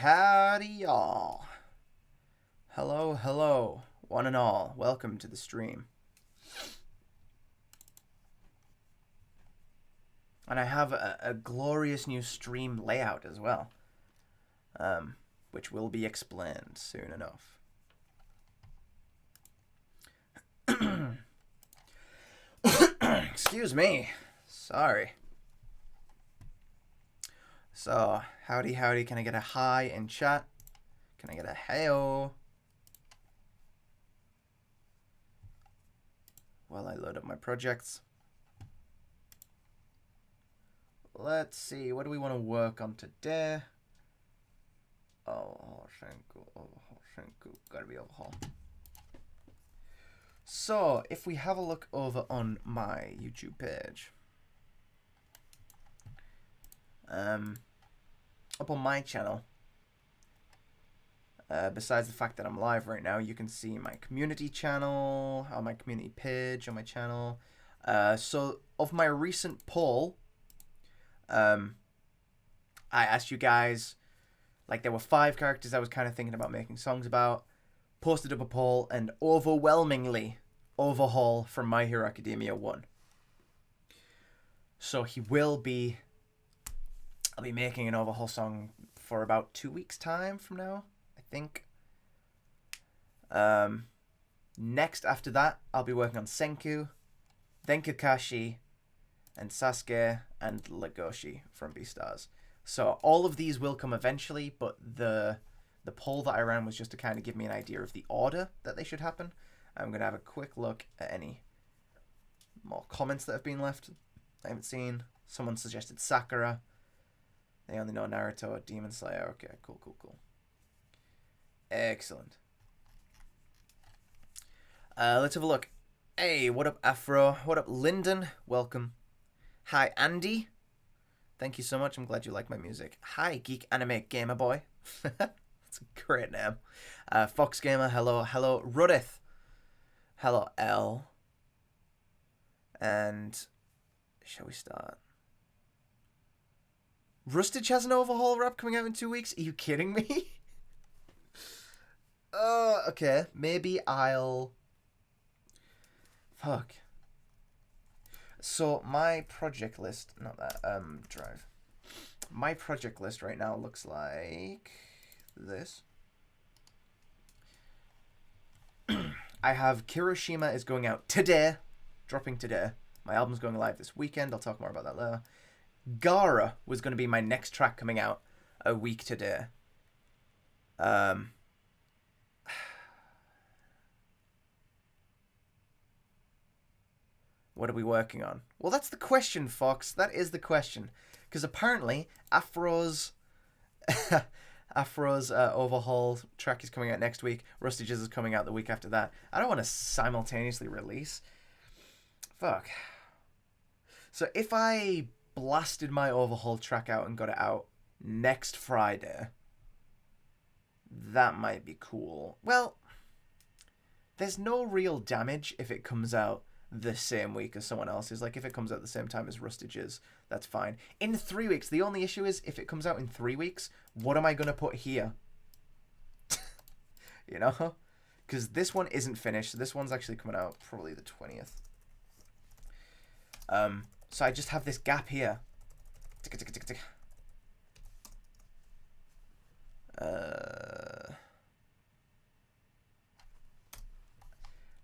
Howdy, y'all. Hello, hello, one and all. Welcome to the stream. And I have a glorious new stream layout as well, which will be explained soon enough. Excuse me. Sorry. So, howdy, howdy. Can I get a hi in chat? Can I get a heyo? While I load up my projects. Let's see, what do we want to work on today? Oh, Shenku, gotta be overhaul. So, if we have a look over on my YouTube page, up on my channel, besides the fact that I'm live right now, you can see my community channel, on my community page on my channel. So, of my recent poll, I asked you guys, like, there were 5 characters I was kind of thinking about making songs about, posted up a poll, and overwhelmingly, Overhaul from My Hero Academia won. So I'll be making an Overhaul song for about 2 weeks' time from now, I think. Next, after that, I'll be working on Senku, then Kakashi, and Sasuke, and Legoshi from Beastars. So all of these will come eventually, but the poll that I ran was just to kind of give me an idea of the order that they should happen. I'm going to have a quick look at any more comments that have been left. I haven't seen. Someone suggested Sakura. They only know Naruto or Demon Slayer. Okay, cool. Excellent. Let's have a look. Hey, what up, Afro? What up, Lyndon? Welcome. Hi, Andy. Thank you so much. I'm glad you like my music. Hi, Geek Anime Gamer Boy. That's a great name. Fox Gamer, hello. Hello, Rudith. Hello, L. And shall we start? Rustage has an Overhaul rap coming out in 2 weeks? Are you kidding me? Okay. Maybe I'll... Fuck. So, my project list... Not that, drive. My project list right now looks like... this. I have Kiroshima is going out today. Dropping today. My album's going live this weekend. I'll talk more about that later. Gara was going to be my next track coming out a week today. What are we working on? Well, that's the question, Fox. That is the question. Because apparently, Afro's Overhaul track is coming out next week. Rustage's is coming out the week after that. I don't want to simultaneously release. Fuck. So if I blasted my Overhaul track out and got it out next Friday, that might be cool. Well, there's no real damage if it comes out the same week as someone else's. Like, if it comes out the same time as Rustage's, that's fine. In 3 weeks, the only issue is if it comes out in 3 weeks, what am I going to put here? You know? Because this one isn't finished. This one's actually coming out probably the 20th. So I just have this gap here.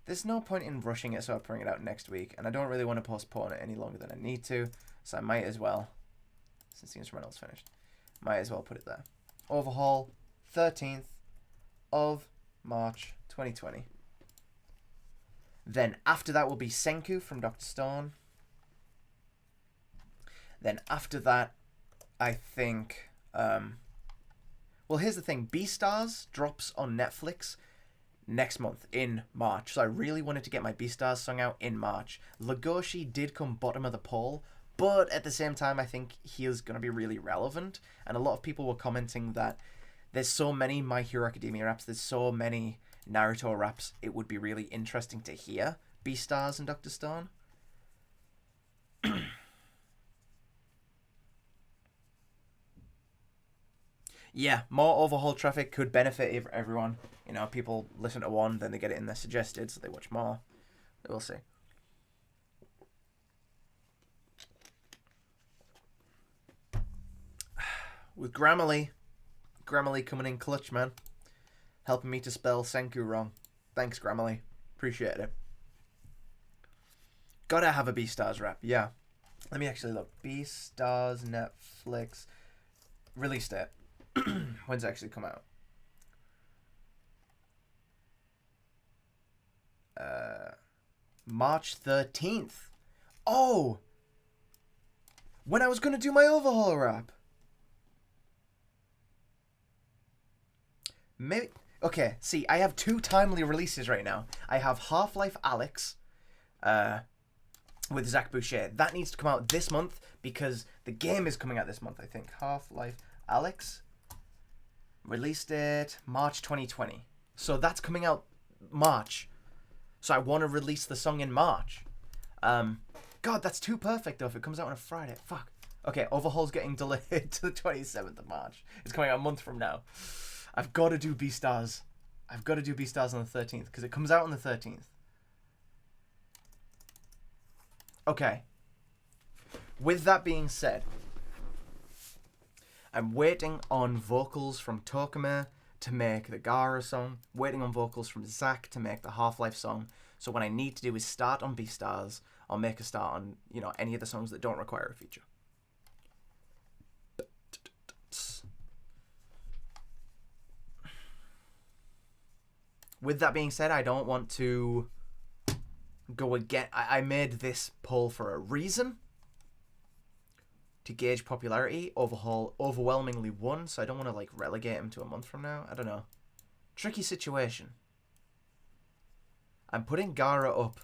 There's no point in rushing it, so I'll bring it out next week. And I don't really want to postpone it any longer than I need to. So I might as well, since the instrumental's finished, might as well put it there. Overhaul, 13th of March 2020. Then after that will be Senku from Dr. Stone. Then after that, I think... well, here's the thing. Beastars drops on Netflix next month in March. So I really wanted to get my Beastars song out in March. Legoshi did come bottom of the poll, but at the same time, I think he is going to be really relevant. And a lot of people were commenting that there's so many My Hero Academia raps, there's so many Naruto raps, it would be really interesting to hear Beastars and Dr. Stone. Yeah, more overhaul traffic could benefit everyone. You know, people listen to one, then they get it in their suggested, so they watch more. We'll see. With Grammarly coming in clutch, man. Helping me to spell Senku wrong. Thanks, Grammarly. Appreciate it. Gotta have a Beastars rap, yeah. Let me actually look. Beastars Netflix release date. When's it actually come out? March 13th. Oh! When I was gonna do my overhaul rap. Maybe... Okay, see, I have 2 timely releases right now. I have Half-Life Alyx, with Zach Boucher. That needs to come out this month because the game is coming out this month, I think. Half-Life Alyx. Release date March 2020. So that's coming out March. So I want to release the song in March. God, that's too perfect though if it comes out on a Friday. Fuck. Okay, Overhaul's getting delayed to the 27th of March. It's coming out a month from now. I've got to do Beastars. I've got to do Beastars on the 13th because it comes out on the 13th. Okay. With that being said, I'm waiting on vocals from Tokame to make the Gara song, waiting on vocals from Zach to make the Half-Life song. So what I need to do is start on Beastars or make a start on, you know, any of the songs that don't require a feature. With that being said, I don't want to go again. I made this poll for a reason. To gauge popularity. Overhaul overwhelmingly won, so I don't want to like relegate him to a month from now. I don't know. Tricky situation. I'm putting Gara up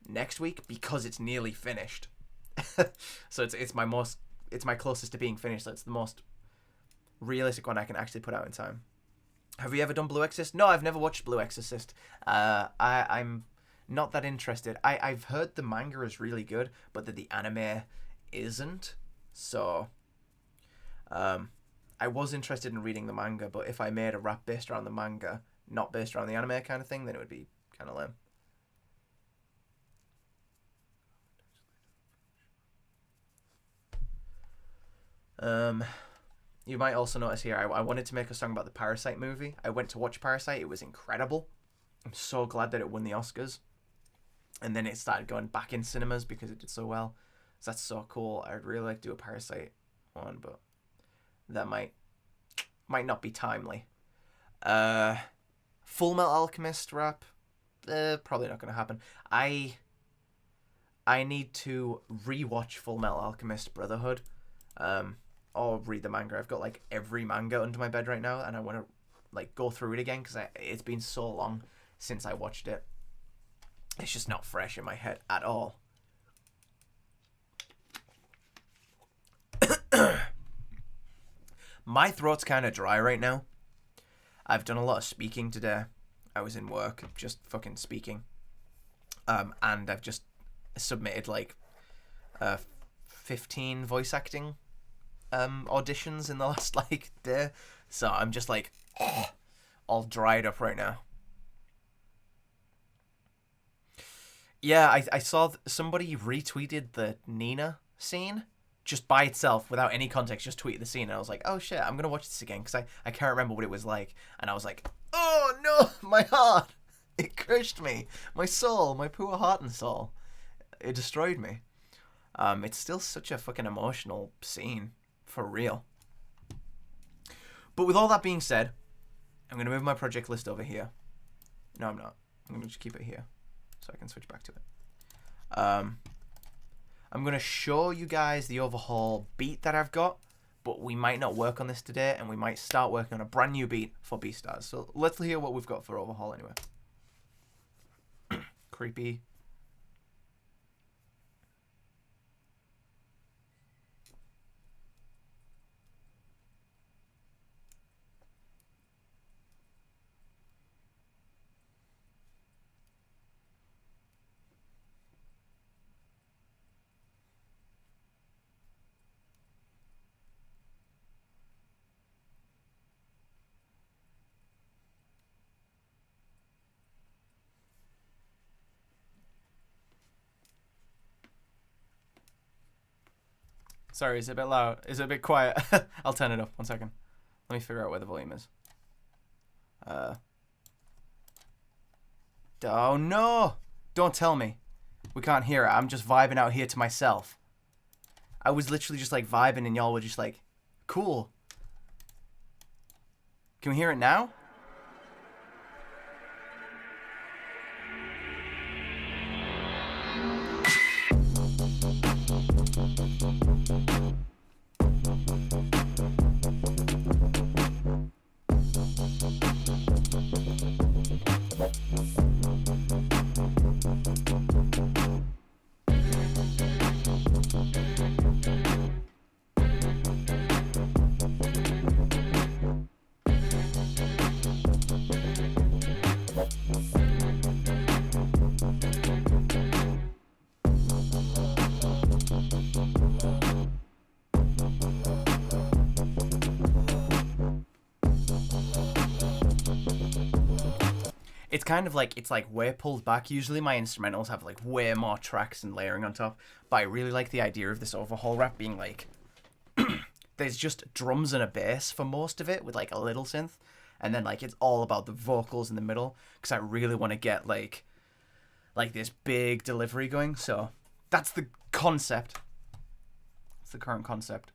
next week because it's nearly finished. So it's my closest to being finished. So it's the most realistic one I can actually put out in time. Have you ever done Blue Exorcist? No, I've never watched Blue Exorcist. I'm not that interested. I've heard the manga is really good, but that the anime isn't. So, I was interested in reading the manga, but if I made a rap based around the manga, not based around the anime kind of thing, then it would be kind of lame. You might also notice here, I wanted to make a song about the Parasite movie. I went to watch Parasite. It was incredible. I'm so glad that it won the Oscars. And then it started going back in cinemas because it did so well. So that's so cool. I'd really like to do a Parasite one, but that might not be timely. Full Metal Alchemist rap, probably not going to happen. I need to rewatch Full Metal Alchemist Brotherhood. Or read the manga. I've got like every manga under my bed right now, and I want to like go through it again because it's been so long since I watched it. It's just not fresh in my head at all. My throat's kind of dry right now. I've done a lot of speaking today. I was in work just fucking speaking. And I've just submitted like 15 voice acting auditions in the last like day, so I'm just like all dried up right now. Yeah, I saw somebody retweeted the Nina scene just by itself without any context, just tweeted the scene, and I was like, oh shit, I'm gonna watch this again because I can't remember what it was like, and I was like, oh no, my heart, it crushed me, my soul, my poor heart and soul, it destroyed me. It's still such a fucking emotional scene. For real. But with all that being said, I'm going to move my project list over here. No, I'm not. I'm going to just keep it here so I can switch back to it. I'm going to show you guys the overhaul beat that I've got, but we might not work on this today, and we might start working on a brand new beat for Beastars. So let's hear what we've got for overhaul anyway. Creepy. Sorry, is it a bit loud? Is it a bit quiet? I'll turn it up. 1 second. Let me figure out where the volume is. Oh no! Don't tell me. We can't hear it. I'm just vibing out here to myself. I was literally just like vibing and y'all were just like, cool. Can we hear it now? It's kind of like, it's like way pulled back. Usually my instrumentals have like way more tracks and layering on top, but I really like the idea of this overhaul rap being like, there's just drums and a bass for most of it with like a little synth, and then like it's all about the vocals in the middle, because I really want to get like this big delivery going. So that's the concept. It's the current concept.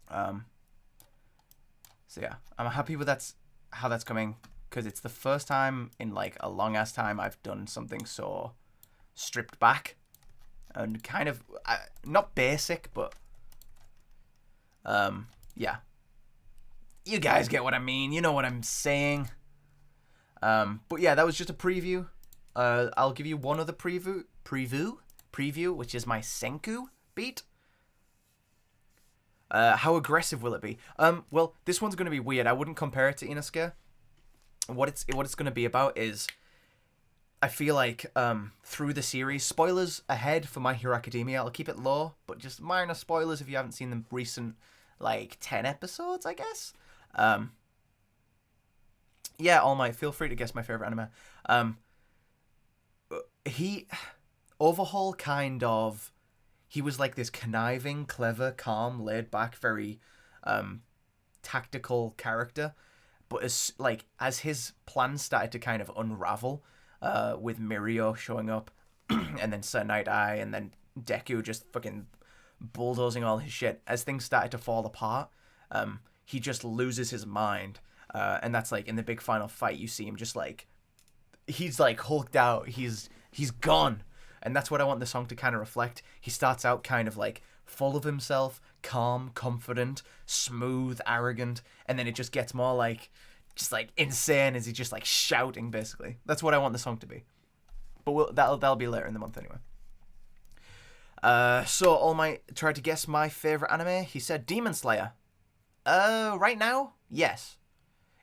So yeah, I'm happy with how that's coming, because it's the first time in like a long ass time I've done something so stripped back and kind of not basic, but yeah, you guys get what I mean. You know what I'm saying. But yeah, that was just a preview. I'll give you one other preview, which is my Senku beat. How aggressive will it be? Well, this one's going to be weird. I wouldn't compare it to Inosuke. What it's going to be about is, I feel like through the series, spoilers ahead for My Hero Academia. I'll keep it low, but just minor spoilers if you haven't seen the recent like 10 episodes, I guess. Yeah, All Might, feel free to guess my favorite anime. He overhaul kind of. He was like this conniving, clever, calm, laid back, very tactical character. But as his plans started to kind of unravel, with Mirio showing up, and then Sir Night Eye, and then Deku just fucking bulldozing all his shit, as things started to fall apart, he just loses his mind. And that's like in the big final fight, you see him just like, he's like hulked out, he's gone. And that's what I want the song to kind of reflect. He starts out kind of like full of himself, calm, confident, smooth, arrogant, and then it just gets more like just like insane as he's just like shouting, basically. That's what I want the song to be. But that'll be later in the month anyway. So All Might tried to guess my favorite anime. He said Demon Slayer. Right now, yes.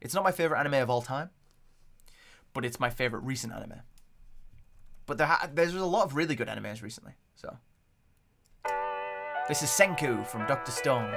It's not my favorite anime of all time, but it's my favorite recent anime. But there's a lot of really good animes recently, so. This is Senku from Dr. Stone.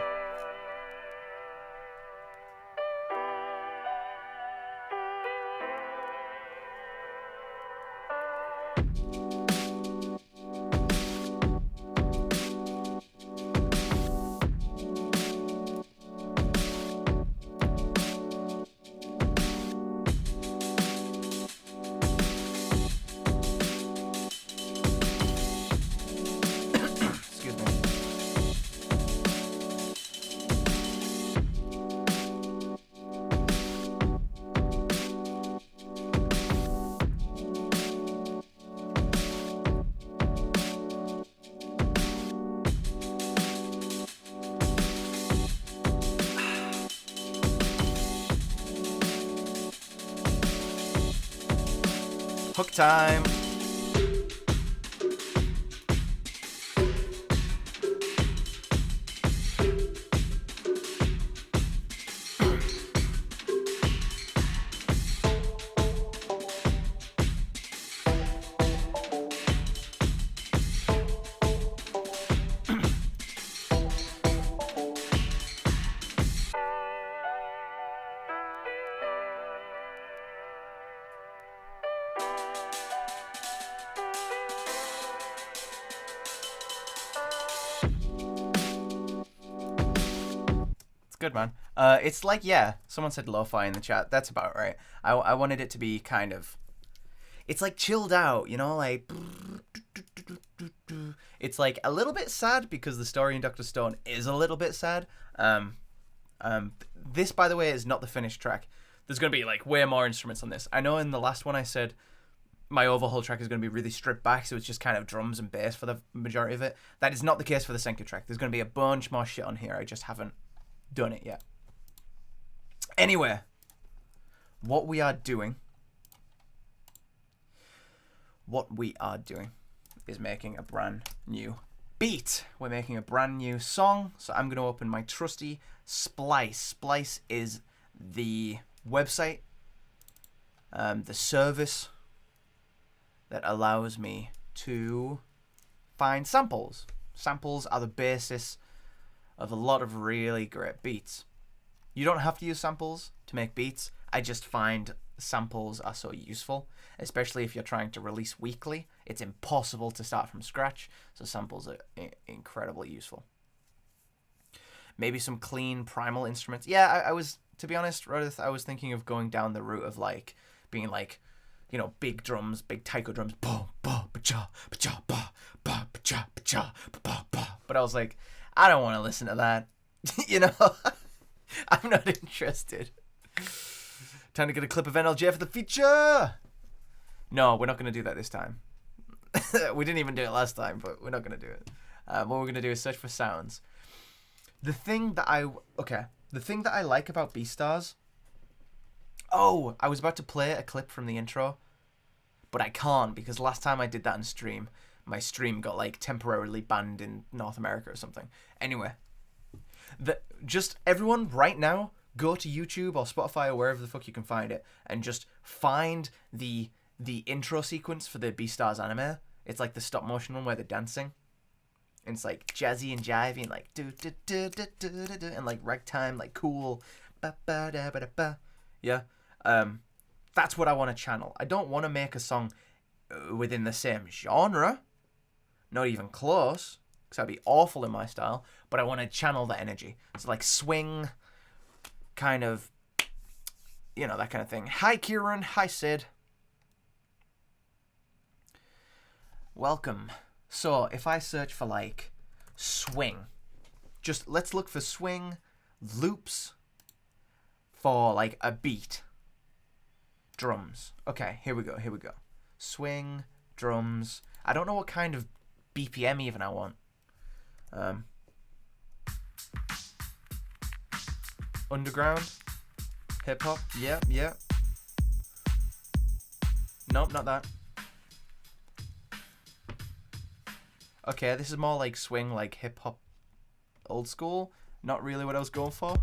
Hook time. Good, man. It's like, yeah, someone said lo-fi in the chat. That's about right. I wanted it to be kind of... It's like chilled out, you know? Like... It's like a little bit sad because the story in Dr. Stone is a little bit sad. This, by the way, is not the finished track. There's going to be like way more instruments on this. I know in the last one I said my overhaul track is going to be really stripped back, so it's just kind of drums and bass for the majority of it. That is not the case for the Senku track. There's going to be a bunch more shit on here. I just haven't done it yet. Anyway, what we are doing is making a brand new beat. We're making a brand new song, so I'm going to open my trusty Splice. Splice is the website, the service that allows me to find samples. Samples are the basis of a lot of really great beats. You don't have to use samples to make beats. I just find samples are so useful, especially if you're trying to release weekly. It's impossible to start from scratch, so samples are incredibly useful. Maybe some clean primal instruments. Yeah, I was, to be honest, Rodith, I was thinking of going down the route of like being like, you know, big drums, big taiko drums, but I was like, I don't want to listen to that. You know, I'm not interested. Time to get a clip of NLJ for the feature. No, we're not going to do that this time. We didn't even do it last time, but we're not going to do it. What we're going to do is search for sounds. The thing that I like about Beastars... Oh, I was about to play a clip from the intro, but I can't because last time I did that on stream, my stream got like temporarily banned in North America or something. Anyway, just everyone right now, go to YouTube or Spotify or wherever the fuck you can find it and just find the intro sequence for the Beastars anime. It's like the stop motion one where they're dancing. And it's like jazzy and jivey and like do do do do do do do and like ragtime, like cool. Ba ba da ba da ba. Yeah. That's what I want to channel. I don't want to make a song within the same genre. Not even close, because that'd be awful in my style. But I want to channel that energy. It's like swing, kind of, you know, that kind of thing. Hi, Kieran. Hi, Sid. Welcome. So, if I search for, like, swing, just let's look for swing loops for, like, a beat. Drums. Okay, here we go. Swing, drums. I don't know what kind of BPM even I want. Underground. Hip hop. Yeah. Nope, not that. Okay, this is more like swing, like hip hop, old school. Not really what I was going for.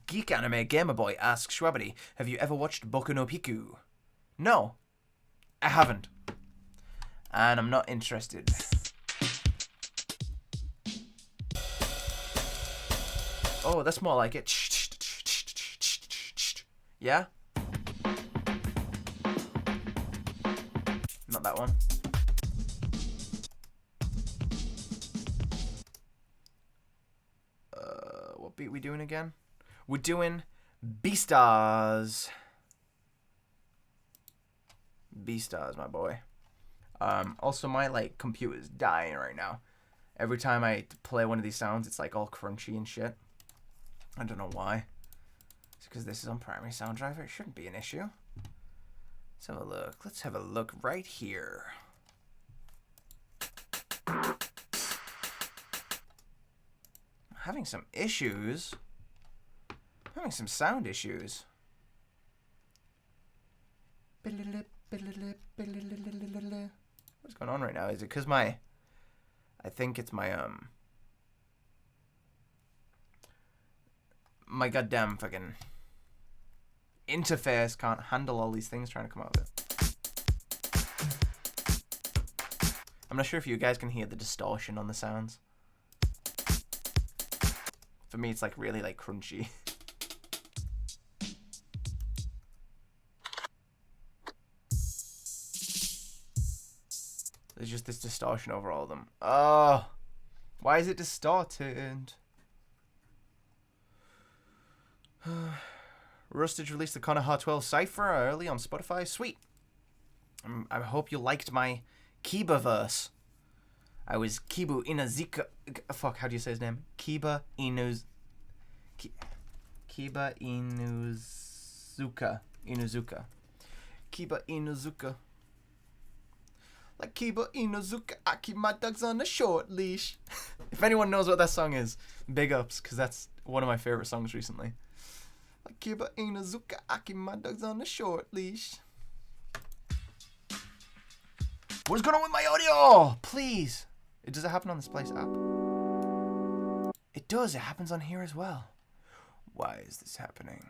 Geek Anime Gamerboy asks Shwabadi, have you ever watched Boku no Piku? No, I haven't. And I'm not interested. Oh, that's more like it. Yeah? Not that one. What beat we doing again? We're doing Beastars. Beastars, my boy. Also, my like computer's dying right now. Every time I play one of these sounds, it's like all crunchy and shit. I don't know why. It's because this is on primary sound driver. It shouldn't be an issue. Let's have a look. Let's have a look right here. I'm having some issues. I'm having some sound issues. What's going on right now? Is it because my... I think it's my, my goddamn fucking interface can't handle all these things trying to come out of it. I'm not sure if you guys can hear the distortion on the sounds. For me, it's like really like crunchy. There's just this distortion over all of them. Oh, why is it distorted? Rustage released the Connor Heart 12 Cypher early on Spotify. Sweet. I hope you liked my Kiba verse. I was Kibu Inazuka. Fuck, how do you say his name? Kiba Inuzuka. Kiba Inuzuka. Like Kiba Inuzuka, I keep my dogs on a short leash. If anyone knows what that song is, big ups, because that's one of my favorite songs recently. Like Kiba Inuzuka, I keep my dogs on a short leash. What is going on with my audio? Please. Does it happen on the Splice app? It does. It happens on here as well. Why is this happening?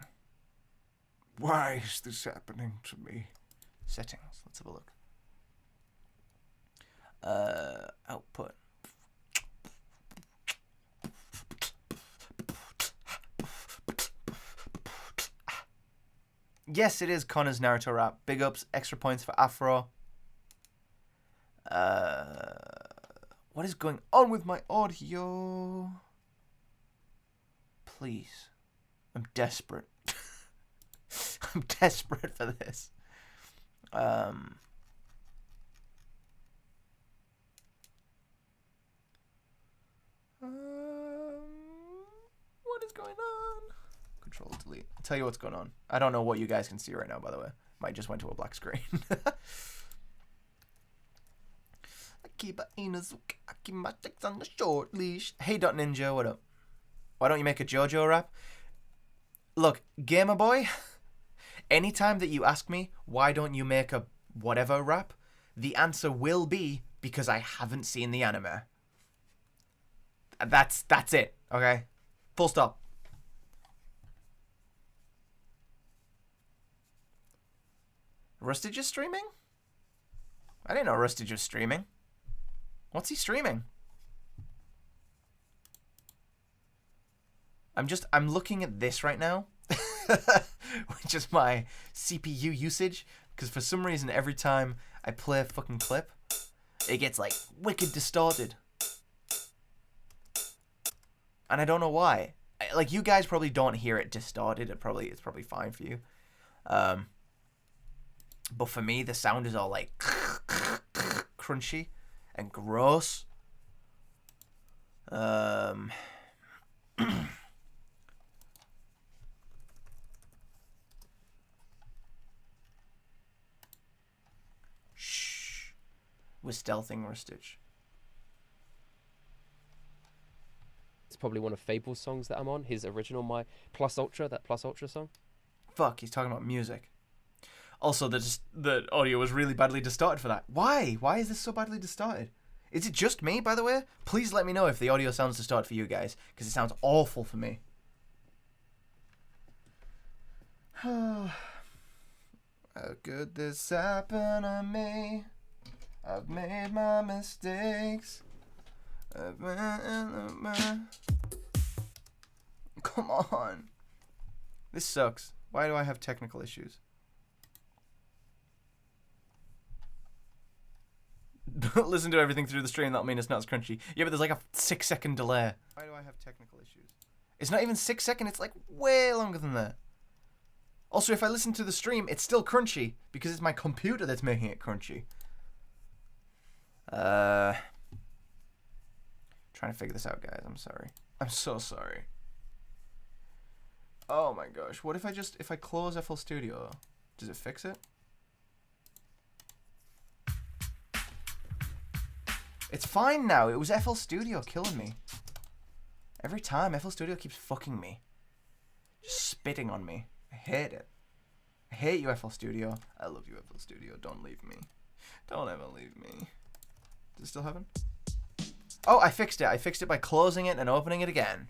Why is this happening to me? Settings. Let's have a look. Output. Yes, it is Connor's Naruto rap. Big ups, extra points for Afro. What is going on with my audio? Please. I'm desperate. I'm desperate for this. What is going on? Control delete. I'll tell you what's going on. I don't know what you guys can see right now, by the way. Might just went to a black screen. Akiba Inazuka, Akimatek's on the short leash. Hey Dot Ninja, what up? Why don't you make a JoJo rap? Look, Gamer Boy, anytime that you ask me why don't you make a whatever rap, the answer will be because I haven't seen the anime. That's it, okay? Full stop. Rustage is streaming? I didn't know Rustage was streaming. What's he streaming? I'm looking at this right now, which is my CPU usage, because for some reason every time I play a fucking clip, it gets like wicked distorted. And I don't know why. Like, you guys probably don't hear it distorted. It's probably fine for you. But for me, the sound is all like crunchy and gross. Shh. We're stealthing Rustage. It's probably one of Fable's songs that I'm on. His original, my Plus Ultra, that Plus Ultra song. Fuck, he's talking about music. Also, the audio was really badly distorted for that. Why? Why is this so badly distorted? Is it just me, by the way? Please let me know if the audio sounds distorted for you guys, because it sounds awful for me. How could this happen to me? I've made my mistakes. Come on. This sucks. Why do I have technical issues? Don't listen to everything through the stream, that'll mean it's not as crunchy. Yeah, but there's like a 6-second delay. Why do I have technical issues? It's not even 6 seconds, it's like way longer than that. Also, if I listen to the stream, it's still crunchy, because it's my computer that's making it crunchy. Trying to figure this out, guys. I'm sorry. I'm so sorry. Oh my gosh. What if I close FL Studio? Does it fix it? It's fine now. It was FL Studio killing me. Every time, FL Studio keeps fucking me. Just spitting on me. I hate it. I hate you, FL Studio. I love you, FL Studio. Don't leave me. Don't ever leave me. Does it still happen? Oh, I fixed it. I fixed it by closing it and opening it again.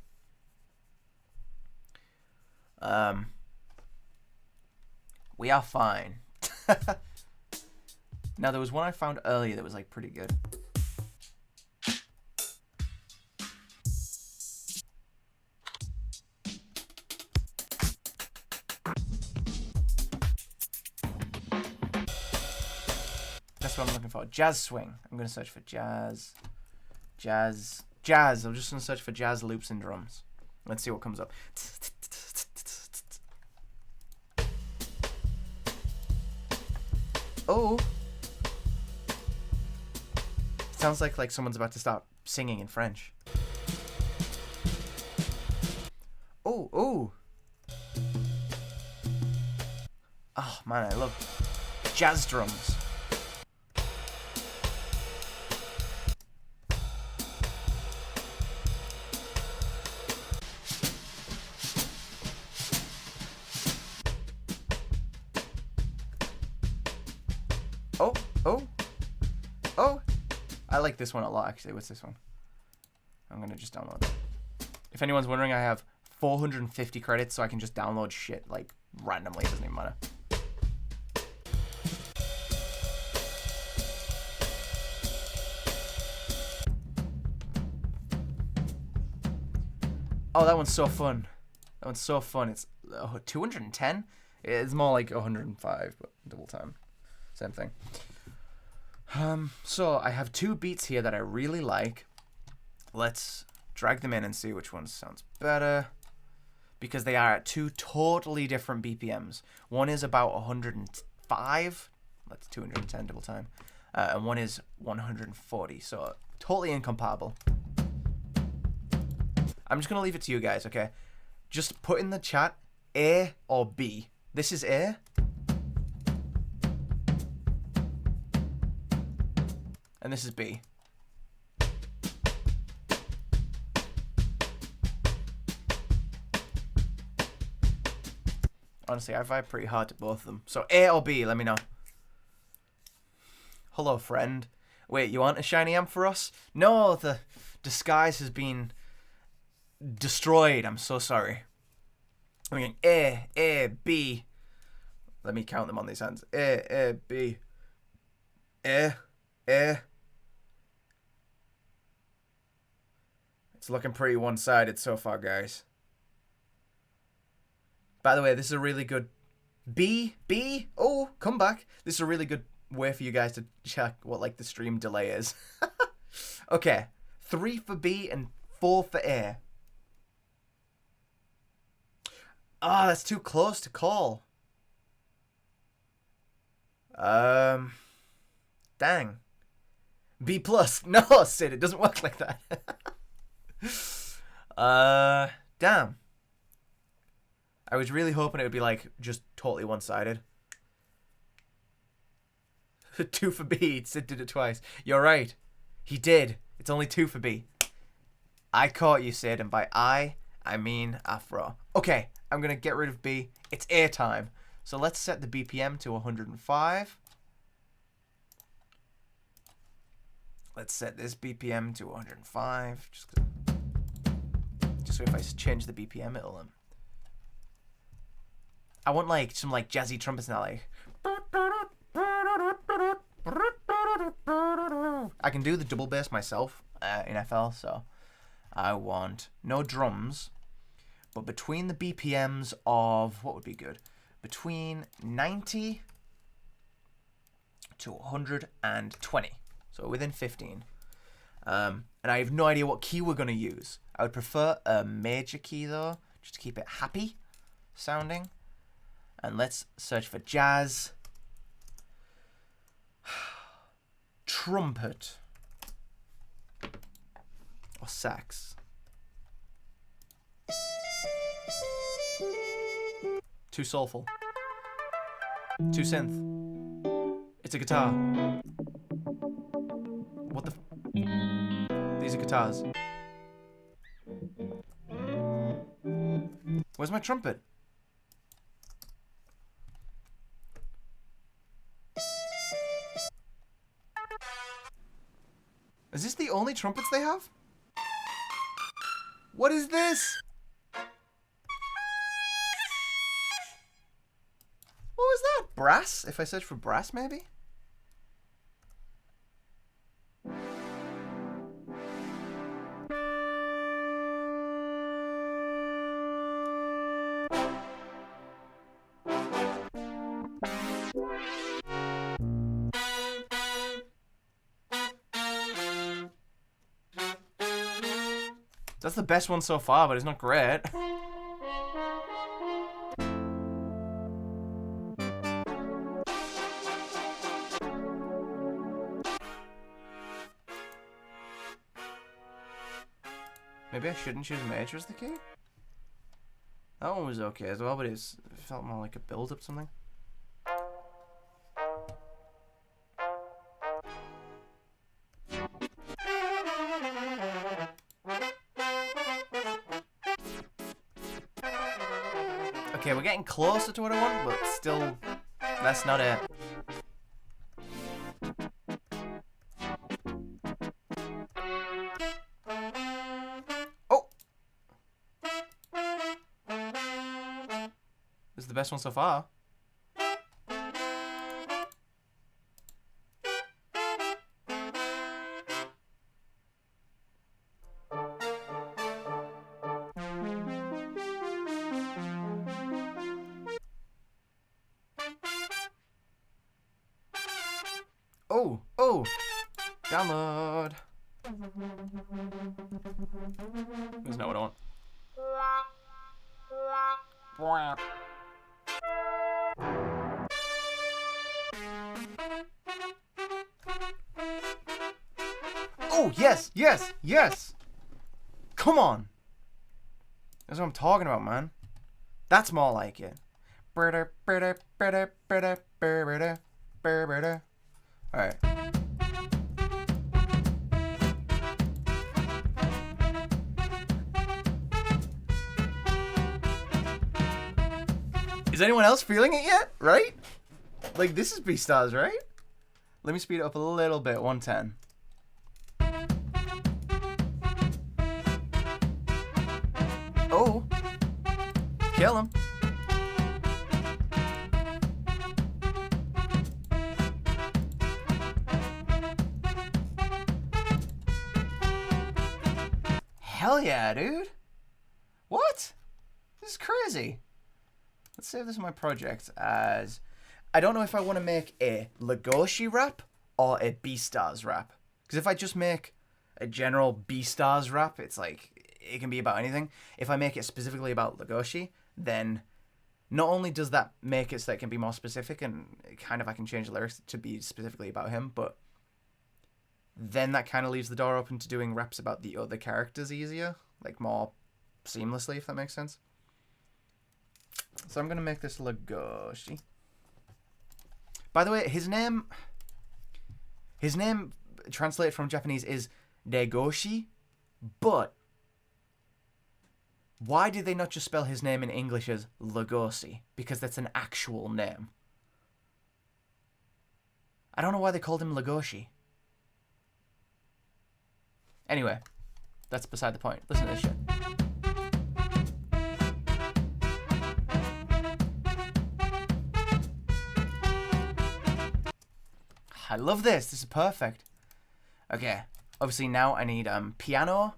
We are fine. Now, there was one I found earlier that was like pretty good. That's That's what I'm looking for. Jazz swing. I'm going to search for jazz. Jazz. I'm just going to search for jazz loops and drums. Let's see what comes up. Oh. Sounds like someone's about to start singing in French. Oh, oh. Oh, man, I love jazz drums. Oh, oh, oh. I like this one a lot, actually. What's this one? I'm going to just download it. If anyone's wondering, I have 450 credits, so I can just download shit, like, randomly. It doesn't even matter. Oh, that one's so fun. That one's so fun. It's 210? It's more like 105, but double time. Same thing. So I have two beats here that I really like. Let's drag them in and see which one sounds better. Because they are at two totally different BPMs. One is about 105. That's 210 double time. And one is 140. So totally incompatible. I'm just going to leave it to you guys, okay? Just put in the chat A or B. This is A. And this is B. Honestly, I vibe pretty hard to both of them. So A or B, let me know. Hello, friend. Wait, you want a shiny amp for us? No, the disguise has been destroyed. I'm so sorry. I'm going A, B. Let me count them on these hands. A, B. A. It's looking pretty one-sided so far, guys. By the way, this is a really good... B? Oh, come back. This is a really good way for you guys to check what, like, the stream delay is. Okay. 3 for B and 4 for A. Ah, that's too close to call. Dang. B plus. No, Sid, it doesn't work like that. Damn. I was really hoping it would be like just totally one-sided. 2 for B. Sid did it twice. You're right. He did. It's only 2 for B. I caught you, Sid, and by I mean Afro. Okay, I'm gonna get rid of B. It's A time. So let's set the BPM to 105. Let's set this BPM to 105. Just so if I change the BPM, it'll I want like some like jazzy trumpets now, like. I can do the double bass myself in FL, so I want no drums, but between the BPMs of what would be good, between 90 to 120, so within 15. And I have no idea what key we're gonna use. I would prefer a major key though, just to keep it happy sounding. And let's search for jazz. Trumpet. Or sax. Too soulful. Too synth. It's a guitar. What the These are guitars. Where's my trumpet? Is this the only trumpets they have? What is this? What was that? Brass? If I search for brass, maybe? That's the best one so far, but it's not great. Maybe I shouldn't choose major as the key? That one was okay as well, but it felt more like a build-up something. Okay, we're getting closer to what I want, but still, that's not it. Oh! This is the best one so far. Oh, oh, download. That's not what I want. Oh, yes, yes, yes. Come on. That's what I'm talking about, man. That's more like it. Alright. Is anyone else feeling it yet? Right? Like, this is Beastars, right? Let me speed it up a little bit. 110. Oh. Kill him. Hell yeah, dude. What? This is crazy. Let's save this in my project as... I don't know if I want to make a Legoshi rap or a Beastars rap. Because if I just make a general Beastars rap, it's like, it can be about anything. If I make it specifically about Legoshi, then not only does that make it so that it can be more specific and kind of I can change the lyrics to be specifically about him, but then that kind of leaves the door open to doing raps about the other characters easier, like more seamlessly, if that makes sense. So I'm going to make this Legoshi. By the way, his name translated from Japanese is Negoshi, but why did they not just spell his name in English as Legoshi? Because that's an actual name. I don't know why they called him Legoshi. Anyway, that's beside the point. Listen to this shit. I love this. This is perfect. Okay. Obviously now I need piano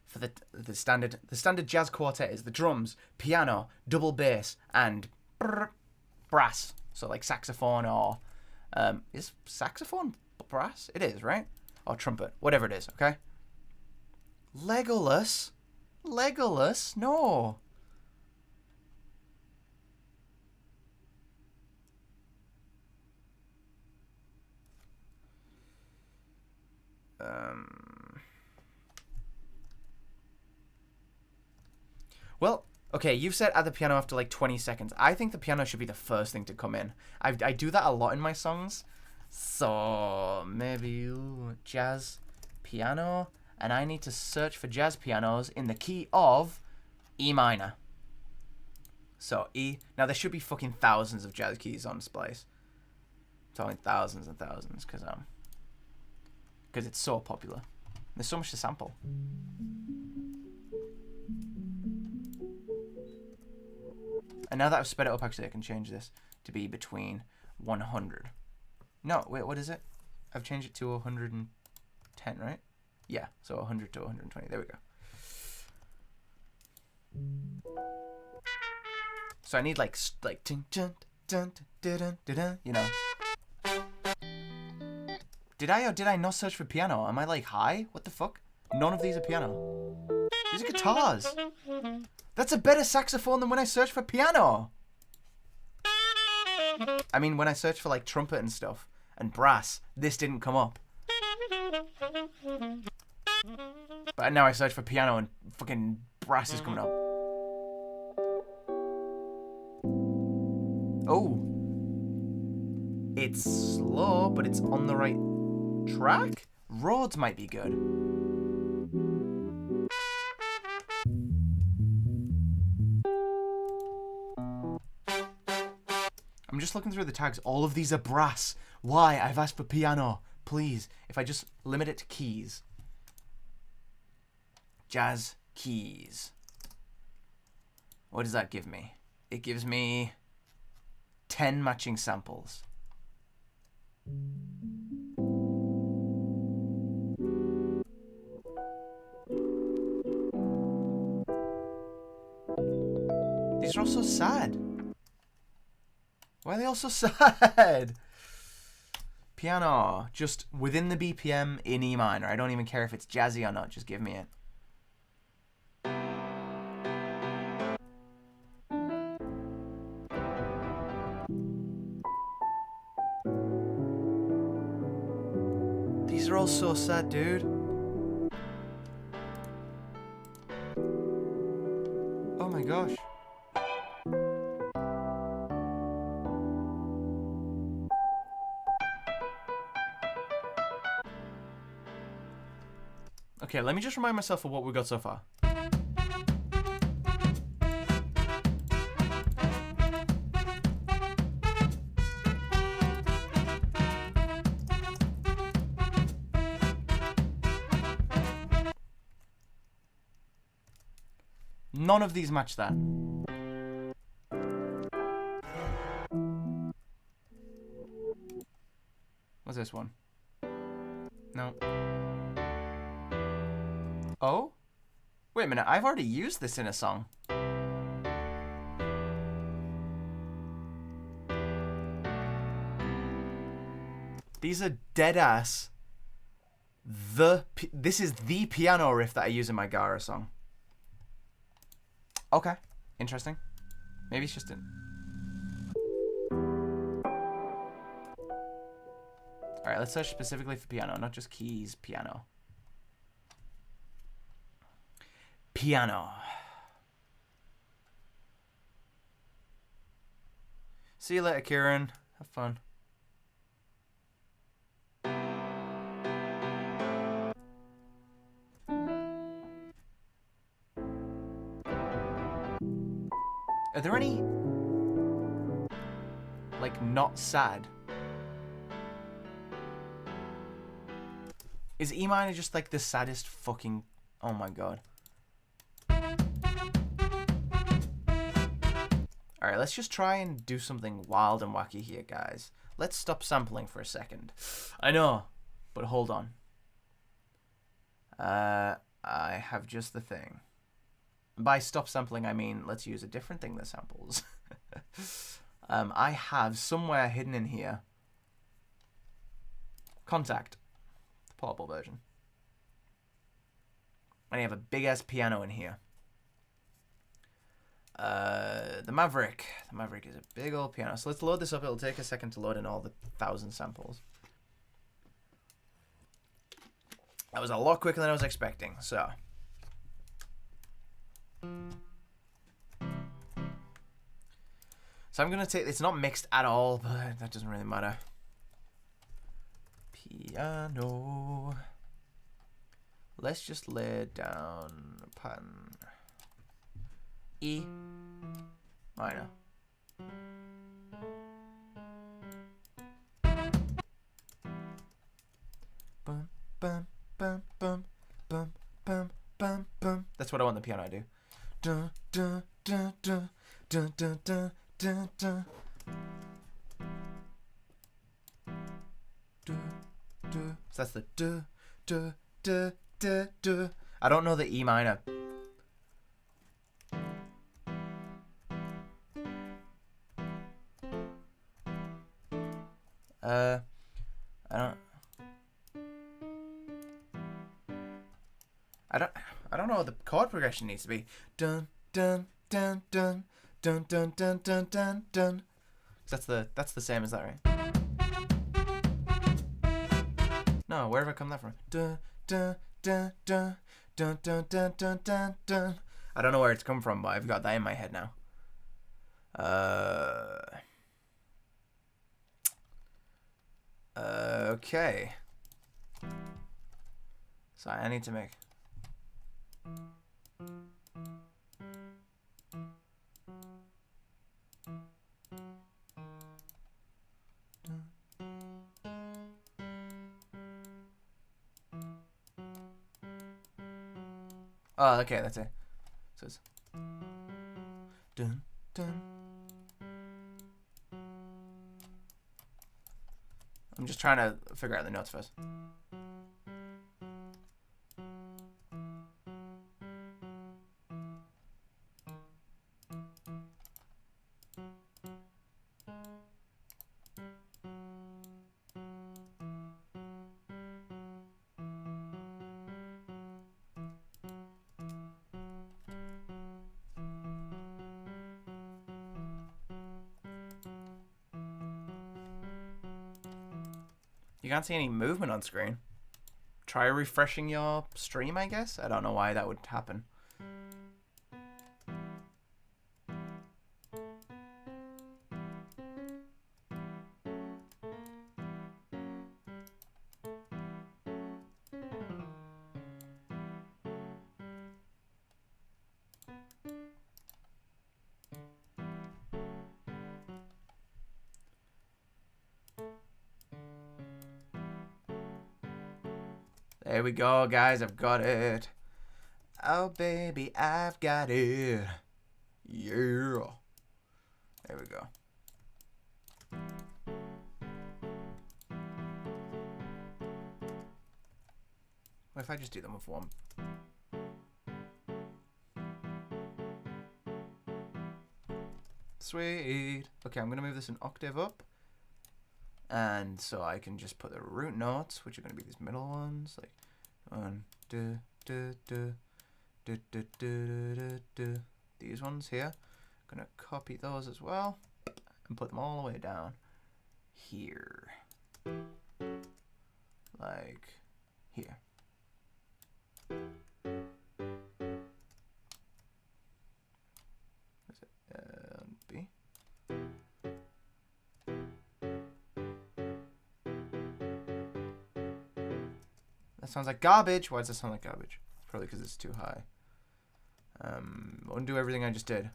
for the standard jazz quartet is the drums, piano, double bass, and brass. So like saxophone or is saxophone brass? It is, right? Or trumpet, whatever it is. Okay. Legolas, no. Well, okay, you've said add the piano after like 20 seconds. I think the piano should be the first thing to come in. I do that a lot in my songs. So maybe jazz piano. And I need to search for jazz pianos in the key of E minor. So E. Now there should be fucking thousands of jazz keys on Splice. I'm talking thousands and thousands because it's so popular. There's so much to sample. And now that I've sped it up, actually, I can change this to be between 100. No, wait, what is it? I've changed it to 110, right? Yeah, so 100 to 120. There we go. So I need like you know. Did I or did I not search for piano? Am I like high? What the fuck? None of these are piano. These are guitars. That's a better saxophone than when I searched for piano. I mean, when I searched for like trumpet and stuff and brass, this didn't come up. But now I search for piano and fucking brass is coming up. Oh. It's slow, but it's on the right track? Rhodes might be good. I'm just looking through the tags. All of these are brass. Why? I've asked for piano. Please. If I just limit it to keys. Jazz keys. What does that give me? It gives me 10 matching samples. These are all so sad. Why are they all so sad? Piano. Just within the BPM in E minor. I don't even care if it's jazzy or not. Just give me it. These are all so sad, dude. Oh my gosh. Okay, let me just remind myself of what we've got so far. None of these match that. What's this one? No. Oh? Wait a minute, I've already used this in a song. These are dead ass. This is the piano riff that I use in my Gara song. Okay, interesting. Maybe it's just in. Alright, let's search specifically for piano, not just keys, piano. Piano. See you later, Kieran. Have fun. Are there any, like, not sad? Is E minor just, like, the saddest fucking... Oh, my God. Alright, let's just try and do something wild and wacky here, guys. Let's stop sampling for a second. I know, but hold on. I have just the thing. By stop sampling, I mean let's use a different thing that samples. I have somewhere hidden in here Contact, the portable version. And I have a big ass piano in here. The Maverick. The Maverick is a big old piano. So let's load this up. It'll take a second to load in all the 1,000 samples. That was a lot quicker than I was expecting. So I'm going to take... It's not mixed at all, but that doesn't really matter. Piano. Let's just lay down a pattern. E minor. Bum, bum, bum, bum, bum, bum, bum, bum. That's what I want the piano to do. Dun, dun, dun, dun, dun, dun, dun, dun, dun. So that's the duh, duh, duh, duh, duh. I don't know the E minor. I I don't know what the chord progression needs to be. Dun dun dun dun dun dun dun dun dun dun. That's the same as that, right? No, where have I come that from? Dun dun dun dun dun dun dun dun dun dun. I don't know where it's come from, but I've got that in my head now. Okay. So I need to make. Oh, okay, that's it. So it's dun dun. I'm just trying to figure out the notes first. You can't see any movement on screen. Try refreshing your stream, I guess? I don't know why that would happen. There we go, guys. I've got it. Oh, baby, I've got it. Yeah. There we go. What if I just do them with one? Sweet. Okay, I'm going to move this an octave up. And so I can just put the root notes, which are going to be these middle ones. Like, one, do, do, do, do, do, do, do, do. These ones here. I'm going to copy those as well. And put them all the way down here. Like here. Is it B? That sounds like garbage. Why does that sound like garbage? Probably because it's too high. Undo everything I just did.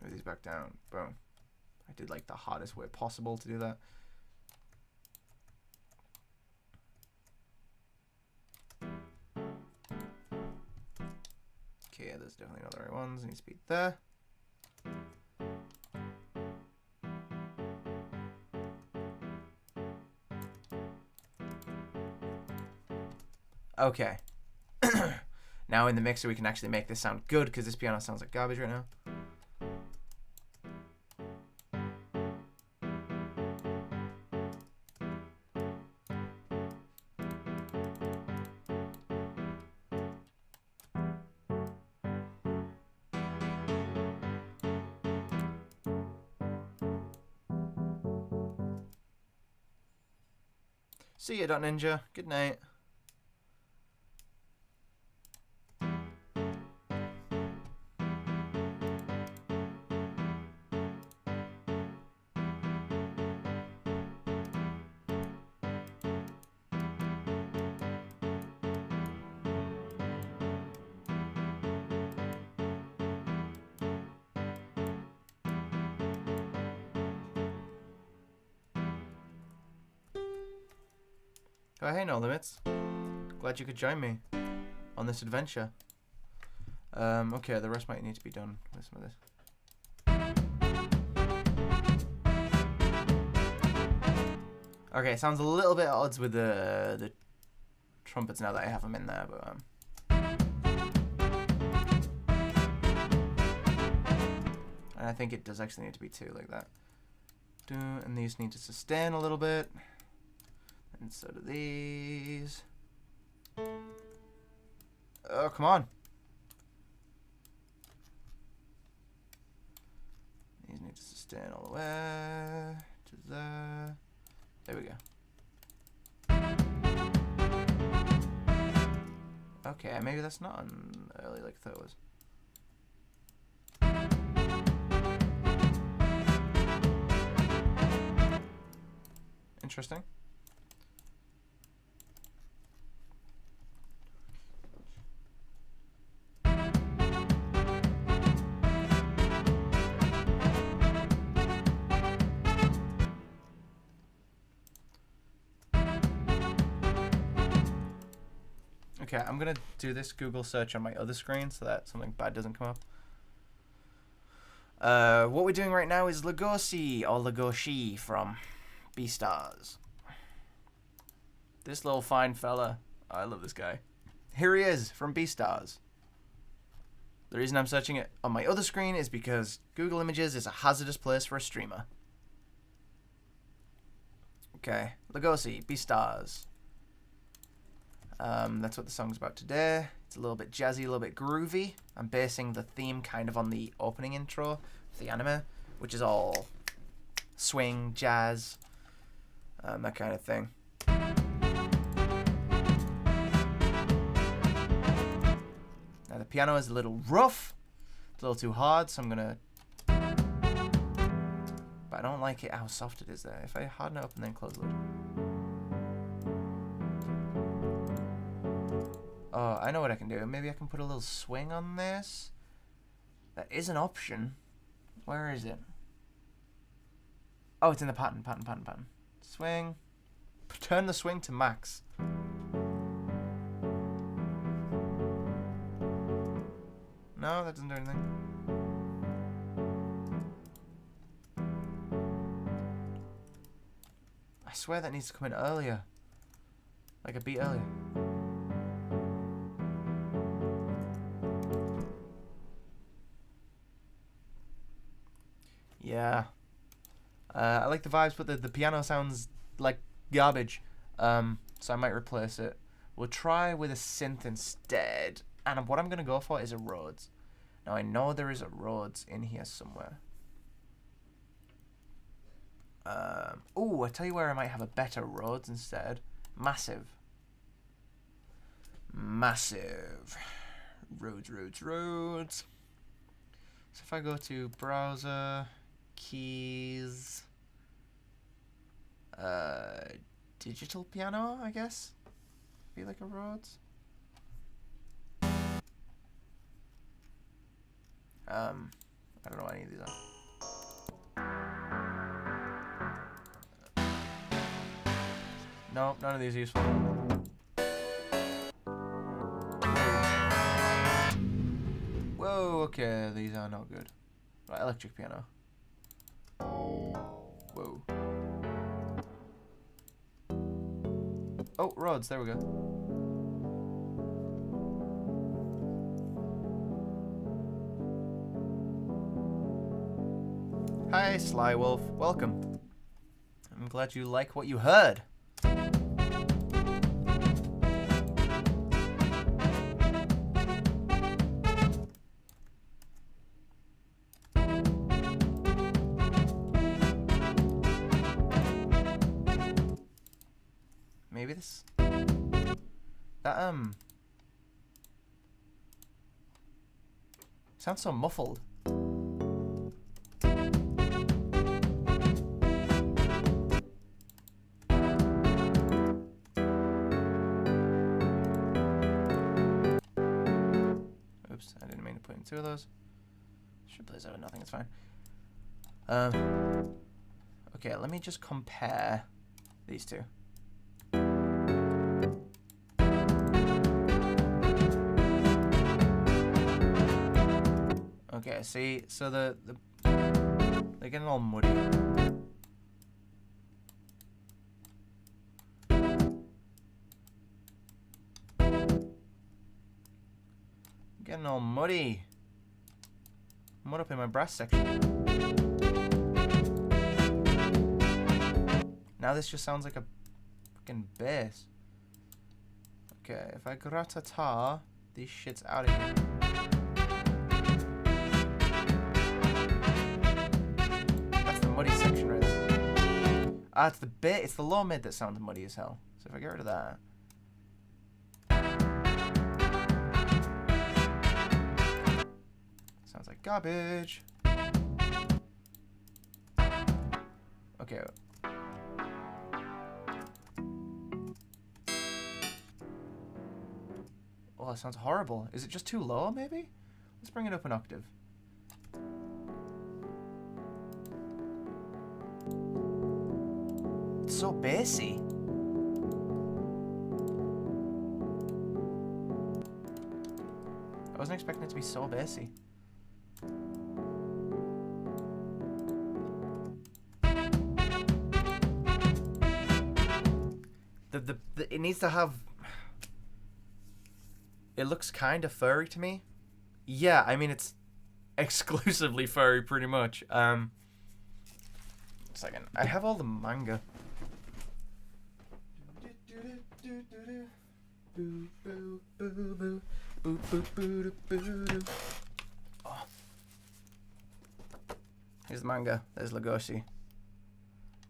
Move these back down. Boom. I did like the hottest way possible to do that. Okay, there's definitely not the right ones. Needs to be there. Okay. Now in the mixer we can actually make this sound good because this piano sounds like garbage right now. See ya, Ninja. Good night. Oh, hey, No Limits. Glad you could join me on this adventure. Okay, the rest might need to be done with some of this. Okay, sounds a little bit at odds with the trumpets now that I have them in there, but and I think it does actually need to be two like that. And these need to sustain a little bit. And so do these. Oh, come on. These need to sustain all the way to there. There we go. Okay, maybe that's not an early like I thought it was. Interesting. Okay, I'm gonna do this Google search on my other screen so that something bad doesn't come up. What we're doing right now is Lugosi or Lugoshi from Beastars. This little fine fella. I love this guy. Here he is from Beastars. The reason I'm searching it on my other screen is because Google Images is a hazardous place for a streamer. Okay, Lugosi, Beastars. That's what the song's about today. It's a little bit jazzy, a little bit groovy. I'm basing the theme kind of on the opening intro of the anime, which is all swing, jazz, that kind of thing. Now the piano is a little rough, it's a little too hard, so I'm gonna... But I don't like it how soft it is there. If I harden it up and then close it. Oh, I know what I can do. Maybe I can put a little swing on this. That is an option. Where is it? Oh, it's in the pattern. Swing. Turn the swing to max. No, that doesn't do anything. I swear that needs to come in earlier. Like a beat earlier. Yeah. I like the vibes, but the piano sounds like garbage. So I might replace it. We'll try with a synth instead. And what I'm going to go for is a Rhodes. Now I know there is a Rhodes in here somewhere. Oh, I tell you where I might have a better Rhodes instead. Massive. Rhodes. So if I go to browser, keys, digital piano, I guess. Be like a Rhodes. I don't know what any of these are. No, none of these are useful. Whoa, okay, these are not good. Right, electric piano. Whoa. Oh, Rhodes, there we go. Hi, Sly Wolf. Welcome. I'm glad you like what you heard. Maybe this... That, sounds so muffled. Oops, I didn't mean to put in two of those. Should place over nothing, it's fine. Okay, let me just compare these two. Okay, see, so they're getting all muddy. Getting all muddy. Mud up in my brass section. Now this just sounds like a fucking bass. Okay, if I gratata, these shit's out of here. That's the muddy section right there. Ah, it's the bit. It's the low mid that sounds muddy as hell. So if I get rid of that. Sounds like garbage. Okay. Oh, that sounds horrible. Is it just too low, maybe? Let's bring it up an octave. It's so bassy. I wasn't expecting it to be so bassy. It needs to have... It looks kind of furry to me. Yeah, I mean, it's exclusively furry, pretty much. Second. I have all the manga. Oh. Here's the manga. There's Legoshi.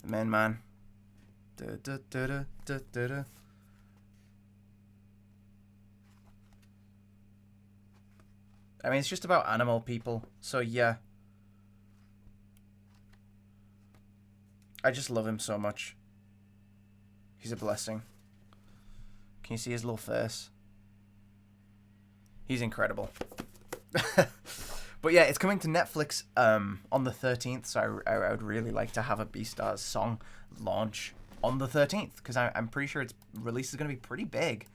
The main man. I mean, it's just about animal people, so yeah. I just love him so much. He's a blessing. Can you see his little face? He's incredible. But yeah, it's coming to Netflix on the 13th, so I would really like to have a Beastars song launch on the 13th, because I'm pretty sure its release is going to be pretty big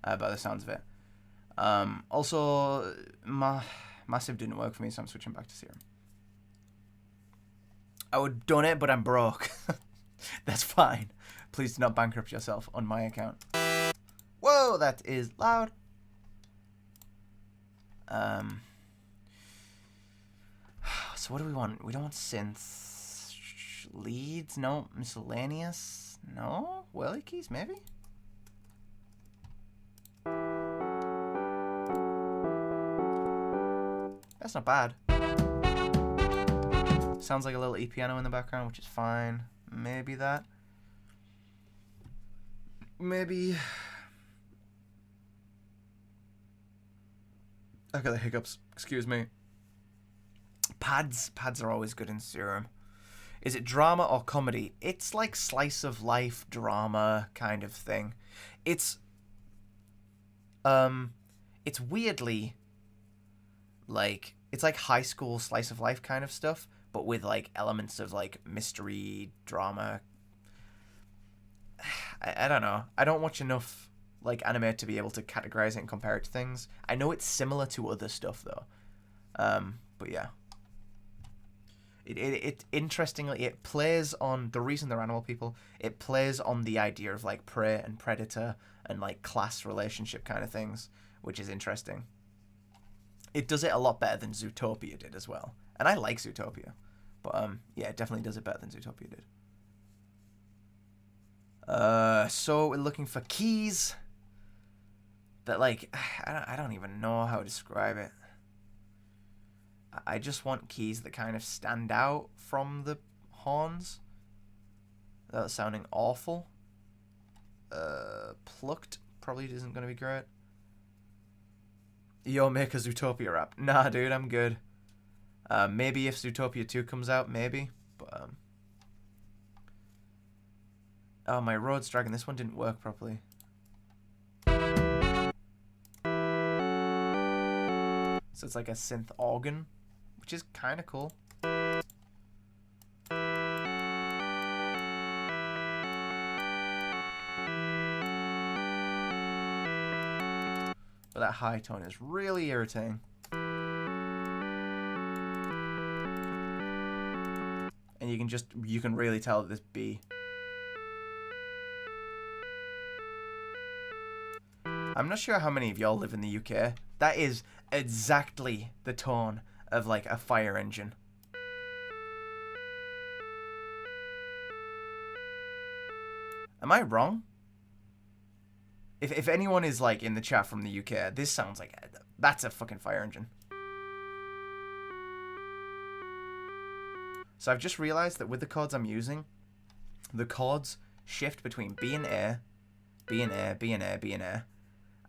by the sounds of it. Also, Massive didn't work for me, so I'm switching back to Serum. I would have done it, but I'm broke. That's fine. Please do not bankrupt yourself on my account. Whoa, that is loud. So what do we want? We don't want synths. Leads? No. Miscellaneous? No. Whirly keys, maybe? That's not bad. Sounds like a little E-piano in the background, which is fine. Maybe that. Maybe... I got the hiccups. Excuse me. Pads are always good in Serum. Is it drama or comedy? It's like slice of life drama kind of thing. It's weirdly like, it's like high school slice of life kind of stuff, but with like elements of like mystery drama. I don't know. I don't watch enough like anime to be able to categorize it and compare it to things. I know it's similar to other stuff though. But yeah. It interestingly, it plays on, the reason they're animal people, it plays on the idea of like prey and predator and like class relationship kind of things, which is interesting. It does it a lot better than Zootopia did as well. And I like Zootopia. But yeah, it definitely does it better than Zootopia did. So we're looking for keys that like, I don't even know how to describe it. I just want keys that kind of stand out from the horns. That's sounding awful. Plucked probably isn't going to be great. Yo, make a Zootopia rap. Nah, dude, I'm good. Maybe if Zootopia 2 comes out, maybe. But, oh, my Rhodes Dragon. This one didn't work properly. So it's like a synth organ, which is kind of cool. But that high tone is really irritating. And you can really tell that this B. I'm not sure how many of y'all live in the UK. That is exactly the tone of like a fire engine. Am I wrong? If anyone is like in the chat from the UK, this sounds like that's a fucking fire engine. So I've just realized that with the chords I'm using, the chords shift between B and A, B and A, B and A, B and A,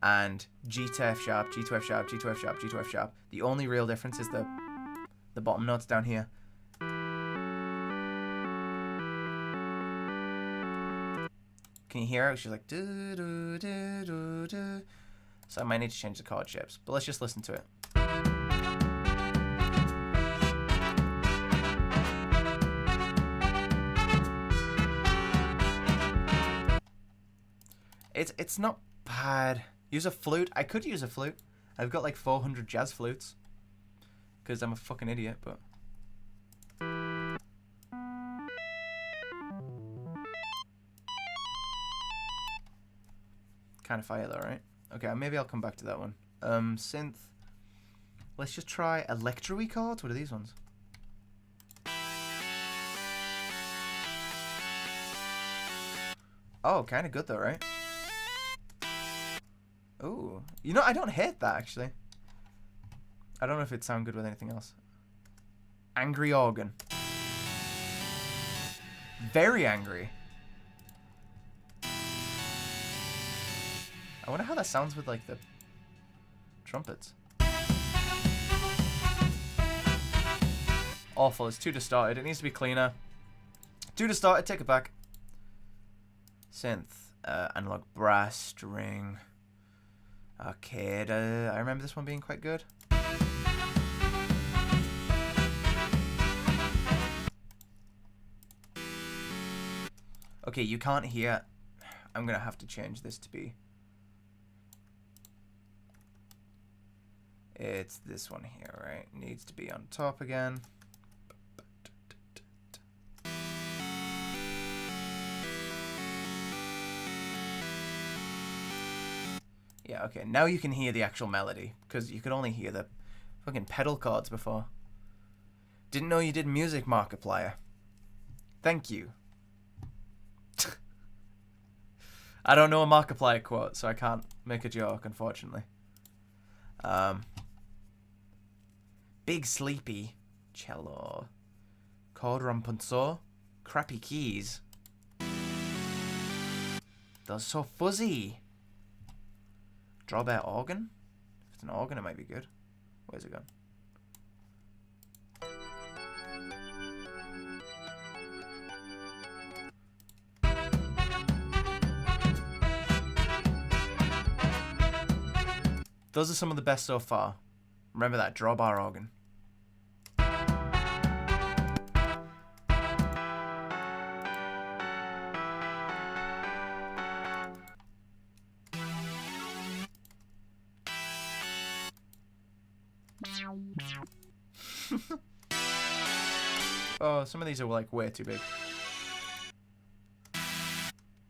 and G to F sharp, G to F sharp, G to F sharp, G to F sharp. The only real difference is the bottom notes down here. Can you hear it? She's like do do do do do. So I might need to change the chord shapes, but let's just listen to it. It's not bad. Use a flute. I could use a flute. I've got like 400 jazz flutes. Because I'm a fucking idiot, but... Kind of fire though, right? Okay, maybe I'll come back to that one. Synth. Let's just try electro-y chords. What are these ones? Oh, kind of good though, right? Ooh. You know, I don't hate that, actually. I don't know if it'd sound good with anything else. Angry organ. Very angry. I wonder how that sounds with, like, the trumpets. Awful. It's too distorted. It needs to be cleaner. Too distorted. Take it back. Synth. Analog brass string. Arcade. I remember this one being quite good. Okay, you can't hear. I'm gonna have to change this to be. It's this one here, right? Needs to be on top again. Yeah, okay. Now you can hear the actual melody, because you could only hear the fucking pedal chords before. Didn't know you did music, Markiplier. Thank you. I don't know a Markiplier quote, so I can't make a joke, unfortunately. Big Sleepy. Cello. Chord rampunzo. Crappy keys. They're so fuzzy. Drawbar organ? If it's an organ, it might be good. Where's it gone? Those are some of the best so far. Remember that, drawbar organ. Oh, some of these are like way too big.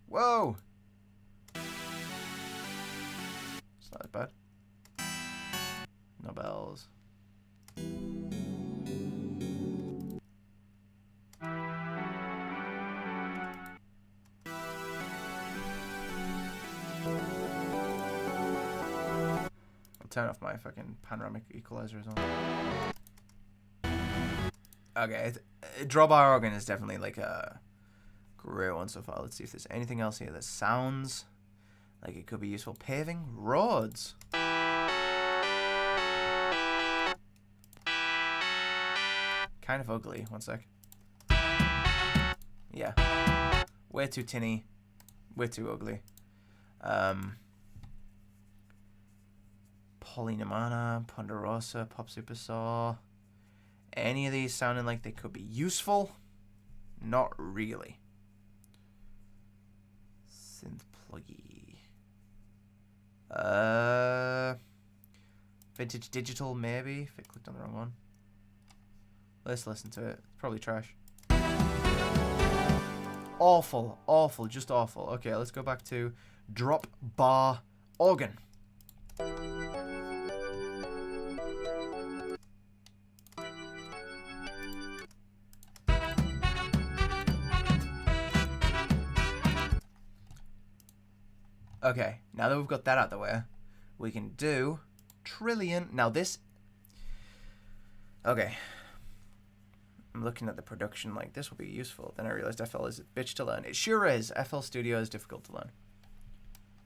Whoa! It's not that bad. No bells. I'll turn off my fucking panoramic equalizer as well. Okay, drawbar organ is definitely like a great one so far. Let's see if there's anything else here that sounds like it could be useful. Paving roads. Kind of ugly. One sec. Yeah. Way too tinny. Way too ugly. Polynomana, Ponderosa, Pop Super Saw. Any of these sounding like they could be useful? Not really. Synth pluggy. Vintage digital, maybe. If I clicked on the wrong one. Let's listen to it. It's probably trash. Awful. Awful. Just awful. Okay, let's go back to drop bar organ. Okay, now that we've got that out of the way, we can do Trillion. Now this... Okay. I'm looking at the production like, this will be useful. Then I realized FL is a bitch to learn. It sure is. FL Studio is difficult to learn.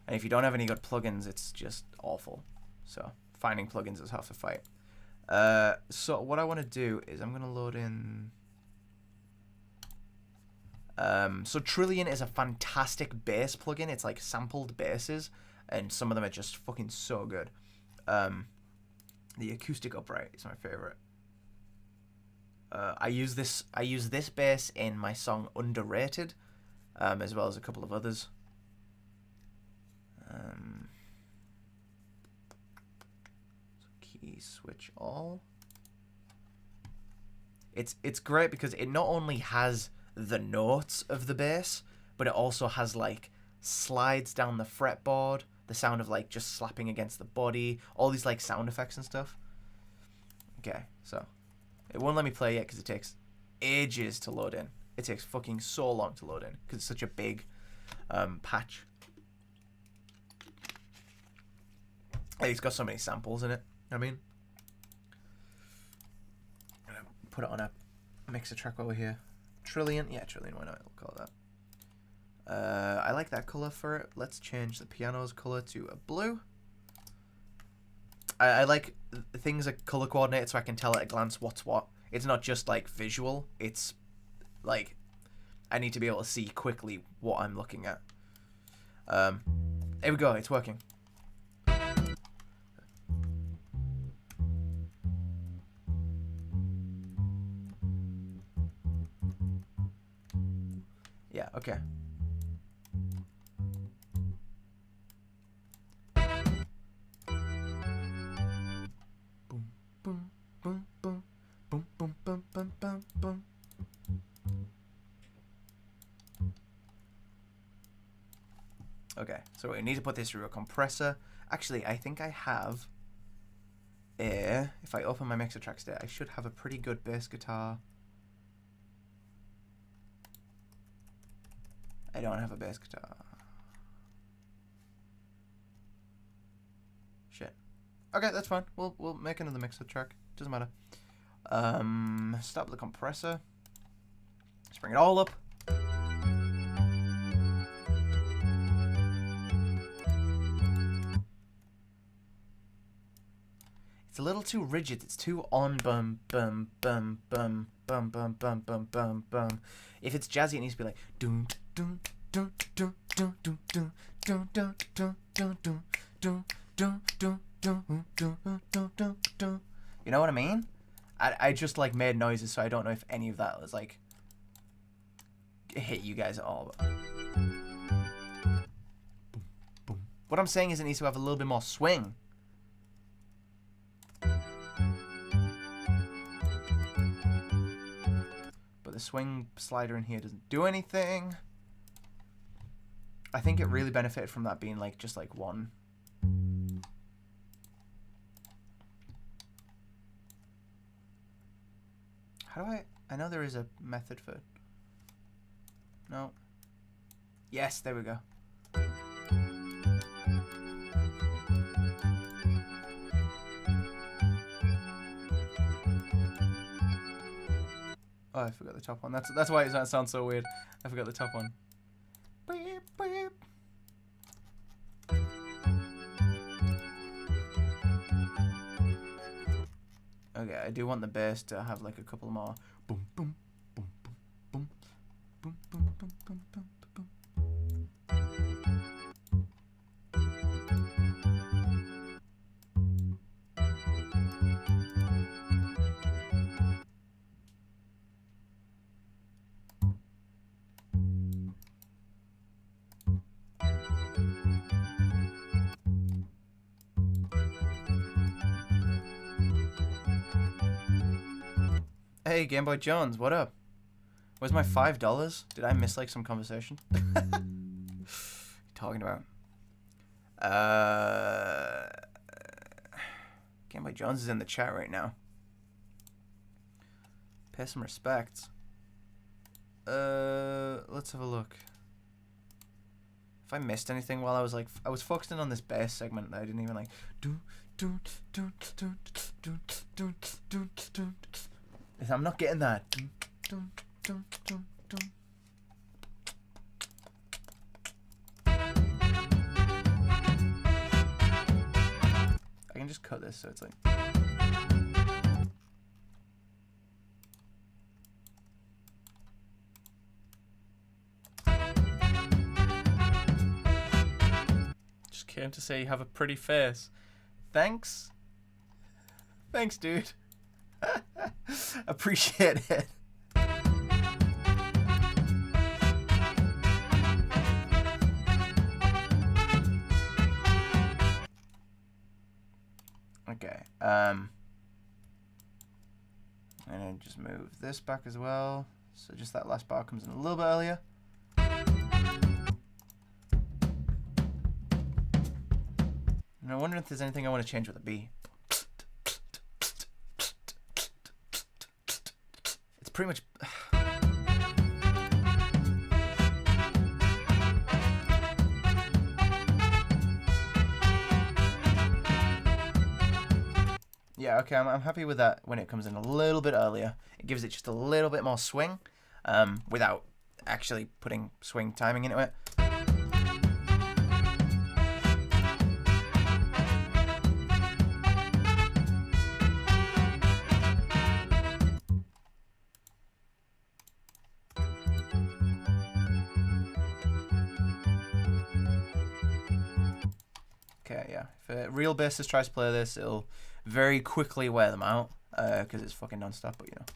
And if you don't have any good plugins, it's just awful. So, finding plugins is half the fight. So, what I want to do is I'm going to load in... So, Trillion is a fantastic bass plugin. It's like sampled basses, and some of them are just fucking so good. The acoustic upright is my favorite. I use this bass in my song Underrated, as well as a couple of others. Key switch all. It's great because it not only has the notes of the bass, but it also has like slides down the fretboard, the sound of like just slapping against the body, all these like sound effects and stuff. Okay, so it won't let me play yet because it takes ages to load in. It takes fucking so long to load in because it's such a big patch. It's got so many samples in it. I mean, I'm gonna put it on a mixer track over here. Trillion, yeah, Trillion. Why not? I'll call it that. I like that color for it. Let's change the piano's color to a blue. I like things are color coordinated so I can tell at a glance what's what. It's not just like visual. It's like I need to be able to see quickly what I'm looking at. Here we go. It's working. Yeah, okay. Boom, boom, boom, boom, boom, boom, boom, boom, boom, boom. Okay, so we need to put this through a compressor. Actually, I think I have if I open my mixer tracks there, I should have a pretty good bass guitar. I don't have a bass guitar. Shit. Okay, that's fine. We'll make another mixer track. Doesn't matter. Stop the compressor. Let's bring it all up. It's a little too rigid. It's too on bum bum bum bum bum bum bum bum bum bum. If it's jazzy, it needs to be like dun dun dun dun dun dun dun dun dun dun dun dun dun dun dun dun dun dun dun. You know what I mean? I just like made noises, so I don't know if any of that was like hit you guys at all. Boom, boom. What I'm saying is it needs to have a little bit more swing. But the swing slider in here doesn't do anything. I think it really benefited from that being like just like one. How do I know there is a method for... No. Yes, there we go. Oh, I forgot the top one. That's why it sounds so weird. I forgot the top one. Beep, beep. Okay, I do want the bass to have like a couple more. Boom, boom, boom, boom, boom, boom, boom, boom, boom, boom, boom. Hey, Game Boy Jones, what up? Where's my $5? Did I miss like some conversation? What are you talking about? Game Boy Jones is in the chat right now. Pay some respects. Let's have a look. if I missed anything while I was like, I was focusing on this bass segment that I didn't even like. I'm not getting that. I can just cut this so it's like. Just came to say you have a pretty face. Thanks. Thanks, dude. Appreciate it. Okay. I'm gonna just move this back as well. So just that last bar comes in a little bit earlier. And I wonder if there's anything I want to change with a B. It's pretty much. Yeah, okay, I'm happy with that when it comes in a little bit earlier. It gives it just a little bit more swing, without actually putting swing timing into it. Okay, yeah. If a real bassist tries to play this, it'll very quickly wear them out, because it's fucking non-stop, but you know.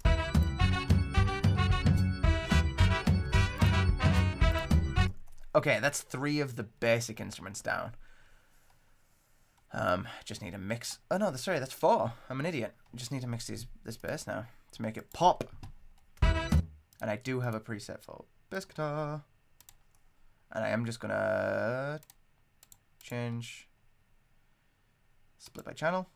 Okay, that's 3 of the basic instruments down. Just need to mix. Oh no, sorry, that's 4. I'm an idiot. I just need to mix this bass now to make it pop. And I do have a preset for bass guitar. And I am just gonna change split by channel.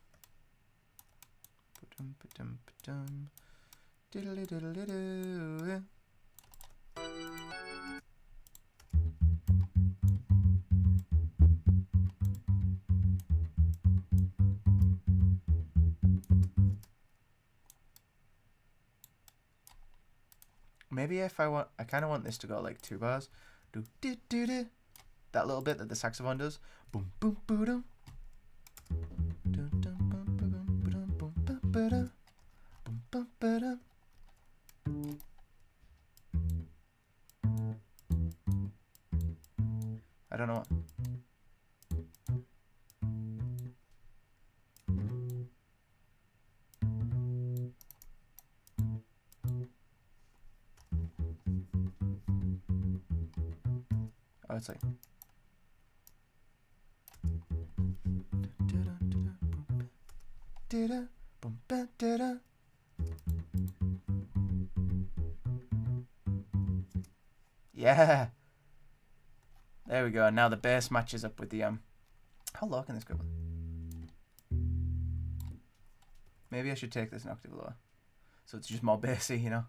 Maybe if I kind of want this to go like 2 bars. Do do do do. That little bit that the saxophone does. Boom boom boom. I don't know what. Oh, it's like. Yeah. There we go. Now the bass matches up with the How low can this go? Maybe I should take this an octave lower, so it's just more bassy, you know.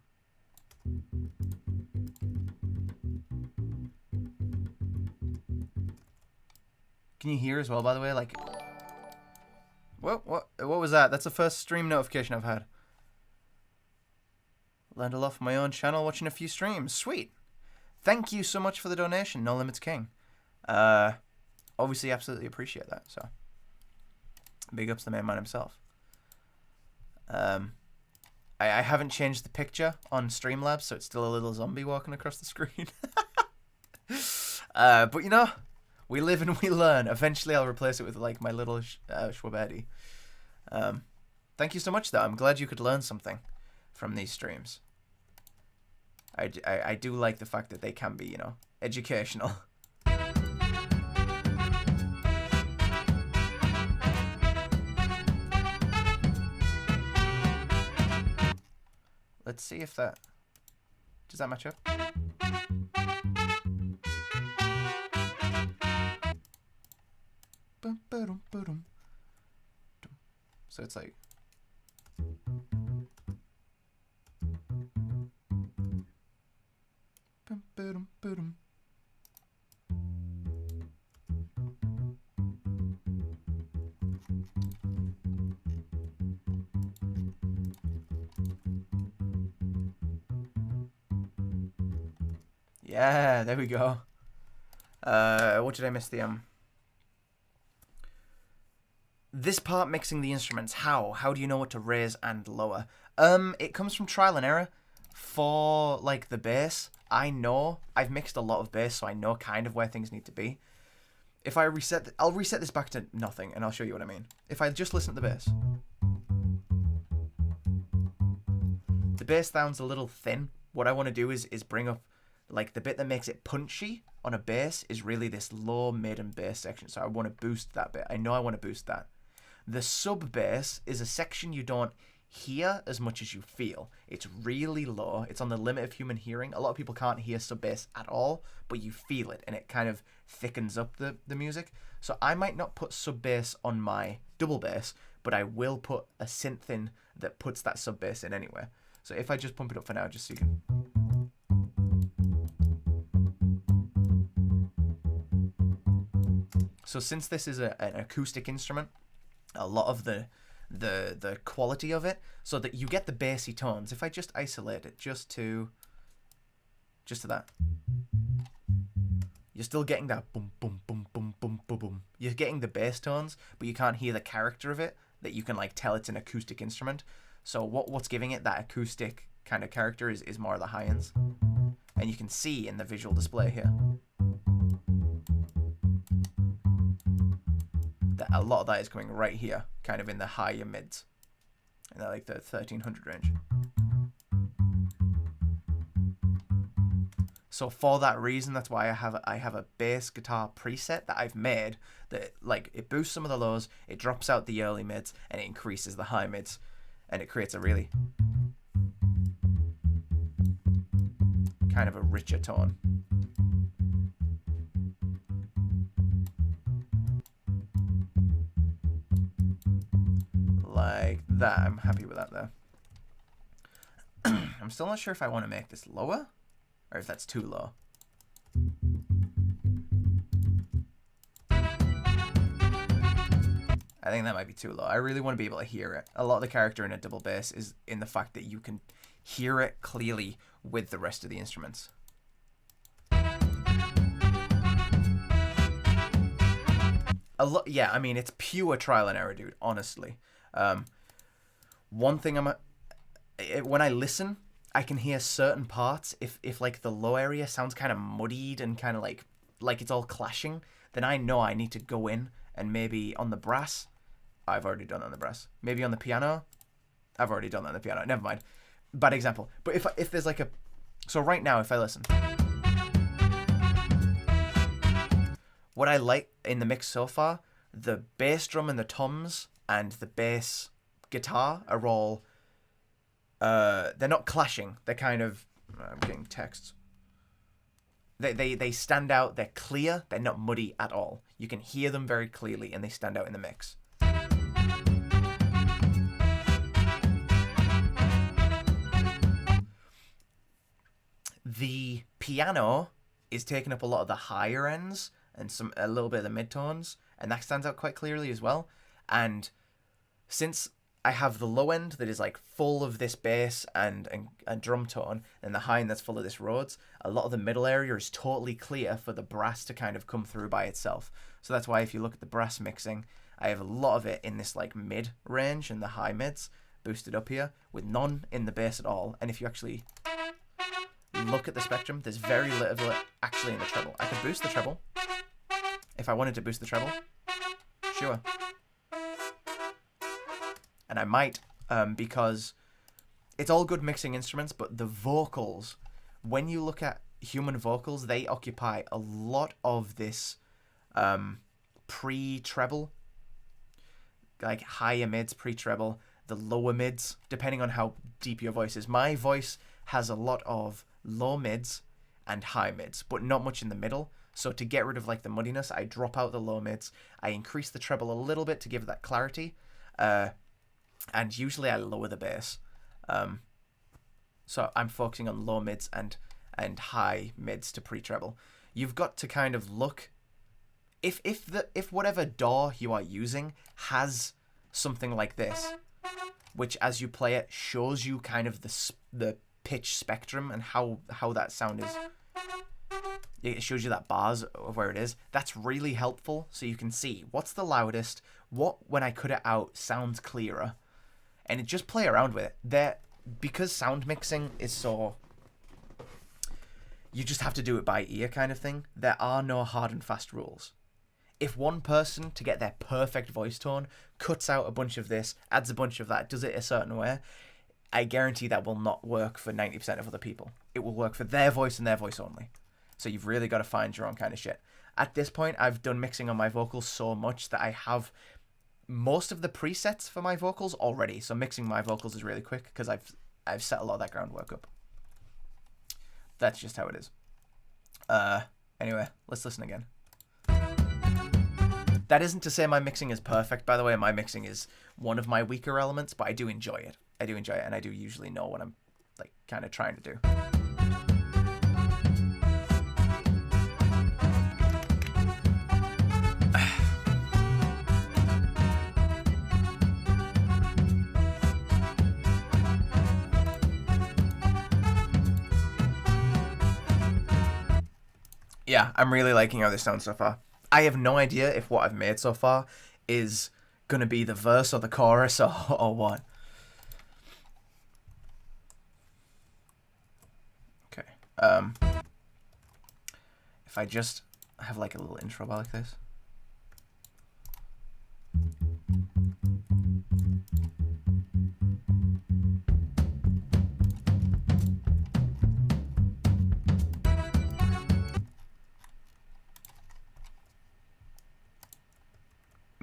Can you hear as well, by the way? Like, what was that? That's the first stream notification I've had. Learned a lot from my own channel, watching a few streams. Sweet. Thank you so much for the donation, No Limits King. Obviously, absolutely appreciate that. So, big ups to the main man himself. I haven't changed the picture on Streamlabs, so it's still a little zombie walking across the screen. But you know, we live and we learn. Eventually, I'll replace it with like my little Shwabastream. Thank you so much, though. I'm glad you could learn something from these streams. I do like the fact that they can be, you know, educational. Let's see if that... Does that match up? So it's like... Yeah, there we go. What did I miss? This part mixing the instruments. How do you know what to raise and lower? It comes from trial and error. For like the bass, I know I've mixed a lot of bass, so I know kind of where things need to be. If I reset, I'll reset this back to nothing, and I'll show you what I mean. If I just listen to the bass sounds a little thin. What I want to do is bring up, like, the bit that makes it punchy on a bass is really this low, mid, and bass section. So I want to boost that bit. I know I want to boost that. The sub bass is a section you don't hear as much as you feel. It's really low. It's on the limit of human hearing. A lot of people can't hear sub bass at all, but you feel it, and it kind of thickens up the music. So I might not put sub bass on my double bass, but I will put a synth in that puts that sub bass in anyway. So if I just pump it up for now, just so you can... So since this is an acoustic instrument, a lot of the quality of it, so that you get the bassy tones. If I just isolate it just to that, you're still getting that boom boom boom boom boom boom boom. You're getting the bass tones, but you can't hear the character of it, that you can like tell it's an acoustic instrument. So what's giving it that acoustic kind of character is more of the high ends, and you can see in the visual display here that a lot of that is coming right here, kind of in the higher mids, and like the 1300 range. So for that reason, that's why I have a bass guitar preset that I've made that, like, it boosts some of the lows, it drops out the early mids, and it increases the high mids, and it creates a really kind of a richer tone. Like that. I'm happy with that there. I'm still not sure if I want to make this lower or if that's too low. I think that might be too low. I really want to be able to hear it. A lot of the character in a double bass is in the fact that you can hear it clearly with the rest of the instruments. Yeah, I mean, it's pure trial and error, dude, honestly. One thing when I listen, I can hear certain parts. If like the low area sounds kind of muddied and kind of like it's all clashing, then I know I need to go in and maybe on the brass, I've already done it on the brass. Maybe on the piano, I've already done that on the piano. Never mind. Bad example. But if there's like so right now, if I listen, what I like in the mix so far, the bass drum and the toms and the bass guitar are all, they're not clashing. They're kind of, I'm getting texts. They stand out. They're clear. They're not muddy at all. You can hear them very clearly, and they stand out in the mix. The piano is taking up a lot of the higher ends and a little bit of the midtones, and that stands out quite clearly as well. And since I have the low end that is like full of this bass and drum tone, and the high end that's full of this Rhodes, a lot of the middle area is totally clear for the brass to kind of come through by itself. So that's why if you look at the brass mixing, I have a lot of it in this like mid range and the high mids boosted up here, with none in the bass at all. And if you actually look at the spectrum, there's very little of it actually in the treble. I could boost the treble if I wanted to boost the treble, sure. And I might, because it's all good mixing instruments, but the vocals, when you look at human vocals, they occupy a lot of this pre-treble, like higher mids, pre-treble, the lower mids, depending on how deep your voice is. My voice has a lot of low mids and high mids, but not much in the middle. So to get rid of like the muddiness, I drop out the low mids, I increase the treble a little bit to give that clarity, and usually I lower the bass. So I'm focusing on low mids and high mids to pre-treble. You've got to kind of look, if whatever DAW you are using has something like this, which as you play it shows you kind of the pitch spectrum and how that sound is it shows you that bars of where it is. That's really helpful, so you can see what's the loudest, what when I cut it out sounds clearer, and just play around with it. Because sound mixing is so, you just have to do it by ear kind of thing. There are no hard and fast rules. If one person, to get their perfect voice tone, cuts out a bunch of this, adds a bunch of that, does it a certain way, I guarantee that will not work for 90% of other people. It will work for their voice and their voice only. So you've really got to find your own kind of shit. At this point, I've done mixing on my vocals so much that I have most of the presets for my vocals already. So mixing my vocals is really quick because I've set a lot of that groundwork up. That's just how it is. Anyway, let's listen again. That isn't to say my mixing is perfect, by the way. My mixing is one of my weaker elements, but I do enjoy it. I do enjoy it, and I do usually know what I'm like kind of trying to do. Yeah, I'm really liking how this sounds so far. I have no idea if what I've made so far is going to be the verse or the chorus or what. Okay. If I just have like a little intro bar like this.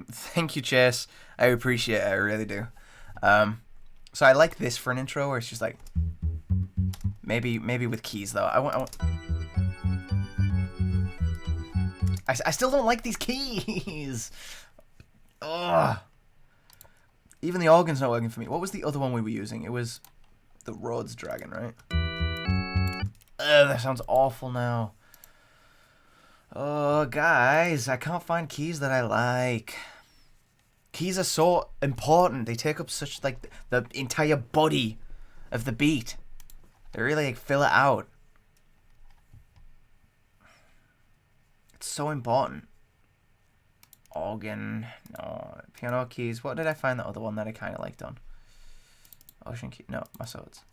Thank you, Chase. I appreciate it. I really do. So I like this for an intro where it's just like maybe with keys though. I still don't like these keys. Ugh. Even the organ's not working for me. What was the other one we were using? It was the Rhodes Dragon, right? Ugh, that sounds awful now. Oh, guys, I can't find keys that I like. Keys are so important. They take up such, like, the entire body of the beat. They really, like, fill it out. It's so important. Organ. No. Piano keys. What did I find the other one that I kind of liked on? Ocean key. No, my swords.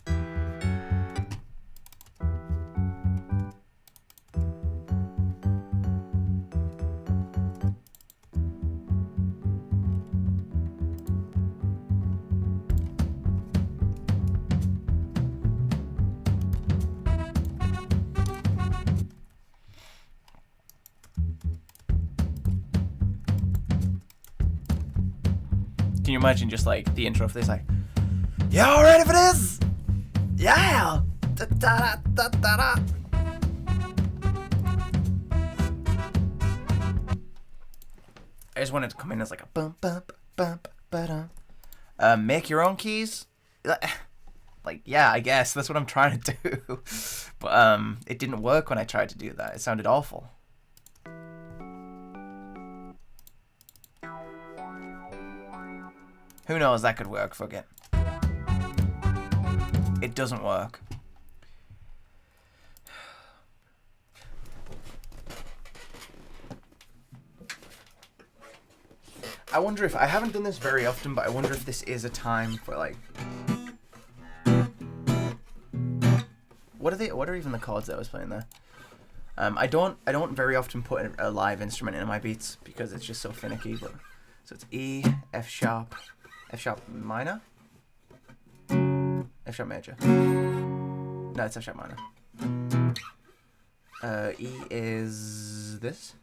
Can you imagine just like the intro for this, like, y'all ready for this? Yeah. Da, da, da, da, da. I just wanted to come in as like a bump bump bump ba make your own keys. Like, yeah, I guess that's what I'm trying to do. But it didn't work when I tried to do that. It sounded awful. Who knows, that could work, fuck it. It doesn't work. I wonder if, I haven't done this very often, but I wonder if this is a time for like... What are even the chords that I was playing there? I don't very often put a live instrument in my beats because it's just so finicky, but... So it's E, F sharp minor? F sharp major. No, it's F sharp minor. E is this?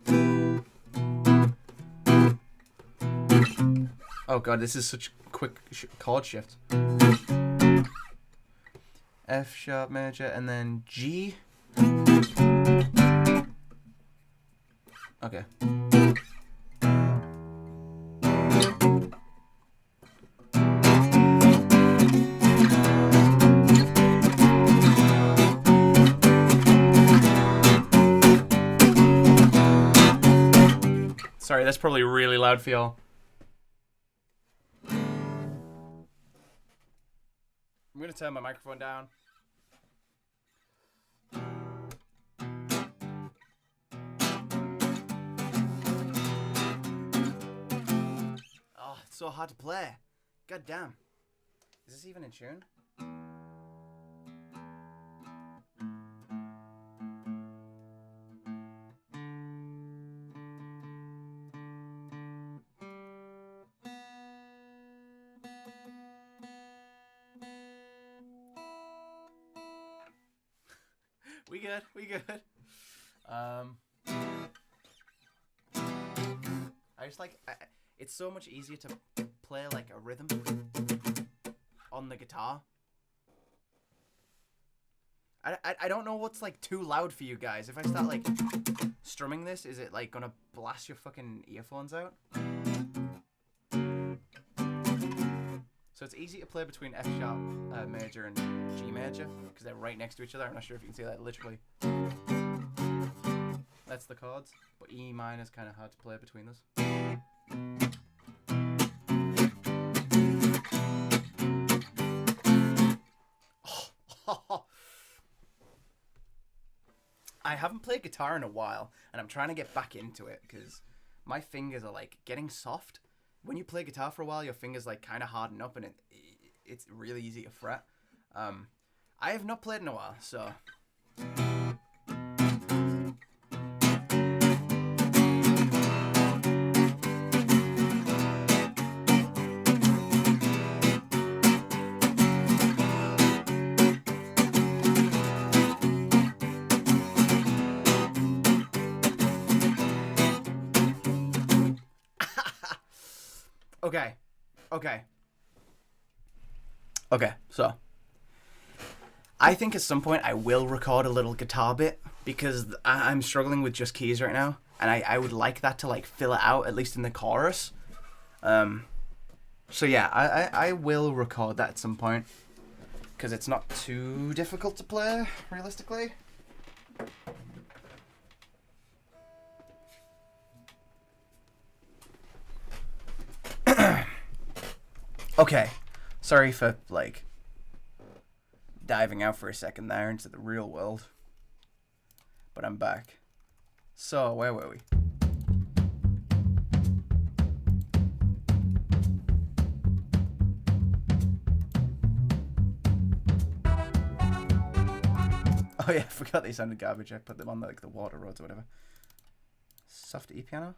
Oh god, this is such quick chord shift. F sharp major and then G. Okay. Sorry, that's probably really loud for y'all. I'm gonna turn my microphone down. so hard to play. God damn. Is this even in tune? We good. I just like, it's so much easier to play like a rhythm on the guitar. I don't know what's like too loud for you guys. If I start like strumming this, is it like gonna blast your fucking earphones out? So it's easy to play between F sharp major and G major because they're right next to each other. I'm not sure if you can see that literally. That's the chords, but E minor is kind of hard to play between those. I haven't played guitar in a while, and I'm trying to get back into it because my fingers are like getting soft. When you play guitar for a while, your fingers like kind of harden up, and it's really easy to fret. I have not played in a while, so. Okay, so I think at some point I will record a little guitar bit because I'm struggling with just keys right now, and I would like that to like fill it out at least in the chorus. So yeah, I will record that at some point because it's not too difficult to play realistically. Okay, sorry for like diving out for a second there into the real world, but I'm back. So where were we? Oh yeah, I forgot they sounded garbage. I put them on like the water roads or whatever. Soft E piano.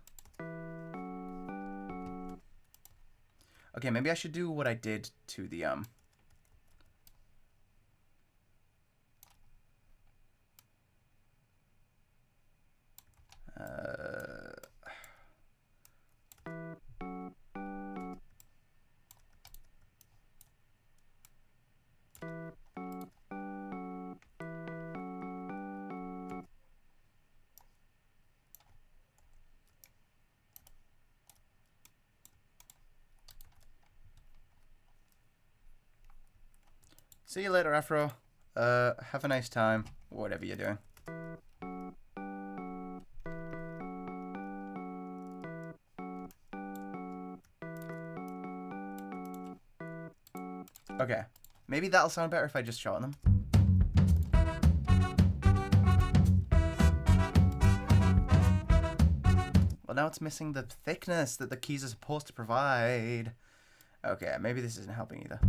Okay, maybe I should do what I did to the see you later, Afro. Have a nice time, whatever you're doing. Okay, maybe that'll sound better if I just shorten them. Well, now it's missing the thickness that the keys are supposed to provide. Okay, maybe this isn't helping either.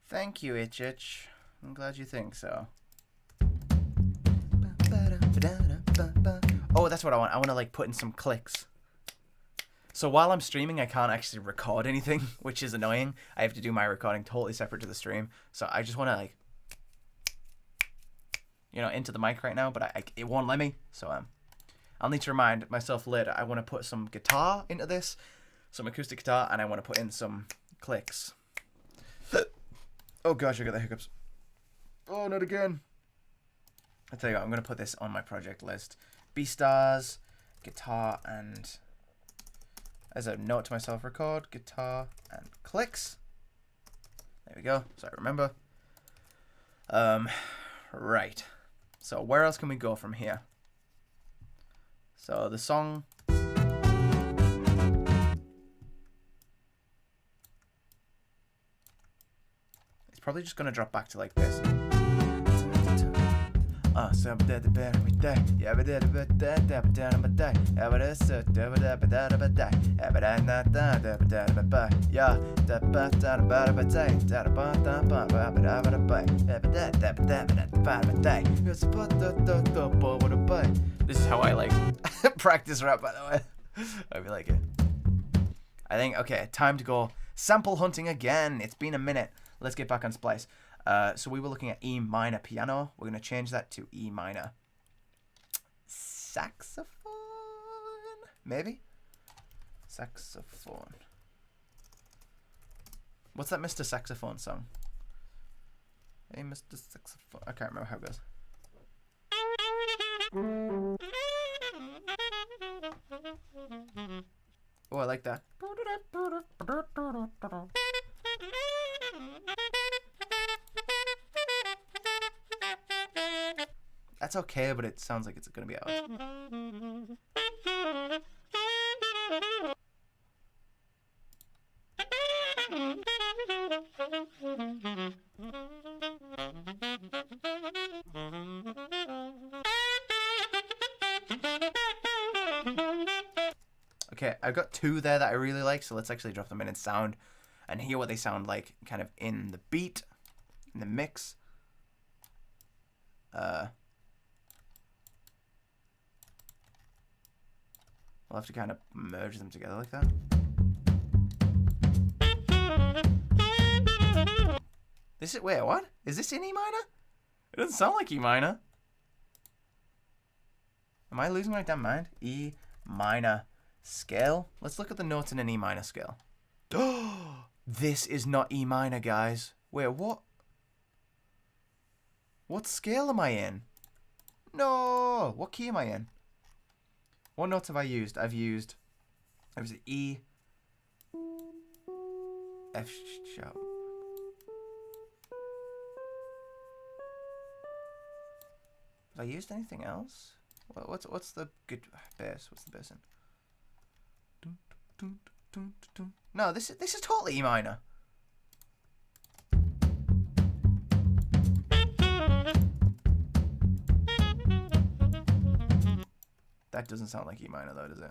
Thank you, Itch. I'm glad you think so. Oh, that's what I want. I want to like put in some clicks. So while I'm streaming, I can't actually record anything, which is annoying. I have to do my recording totally separate to the stream. So I just want to like, you know, into the mic right now, but it won't let me. So I'll need to remind myself later. I want to put some guitar into this, some acoustic guitar, and I want to put in some clicks. Oh gosh, I got the hiccups. Oh, not again. I tell you what, I'm gonna put this on my project list. Beastars, guitar, and as a note to myself, record guitar and clicks. There we go. So I remember. Right. So where else can we go from here? So the song. It's probably just gonna drop back to like this. This is how I like practice rap, by the way. I hope you like it. I think, okay, time to go sample hunting again. It's been a minute. Let's get back on Splice. So we were looking at E minor piano. We're going to change that to E minor saxophone, maybe? Saxophone. What's that Mr. Saxophone song? Hey, Mr. Saxophone. I can't remember how it goes. Oh, I like that. That's okay, but it sounds like it's going to be out. Okay, I've got two there that I really like, so let's actually drop them in sound and hear what they sound like kind of in the beat, in the mix. We'll have to kind of merge them together like that. This is, wait, what? Is this in E minor? It doesn't sound like E minor. Am I losing my damn mind? E minor scale. Let's look at the notes in an E minor scale. This is not E minor, guys. Wait, what? What scale am I in? No! What key am I in? What notes have I used? I've used... It was E... F sharp. Have I used anything else? What's the good bass? What's the bass in? No, this is totally E minor. That doesn't sound like E minor though, does it?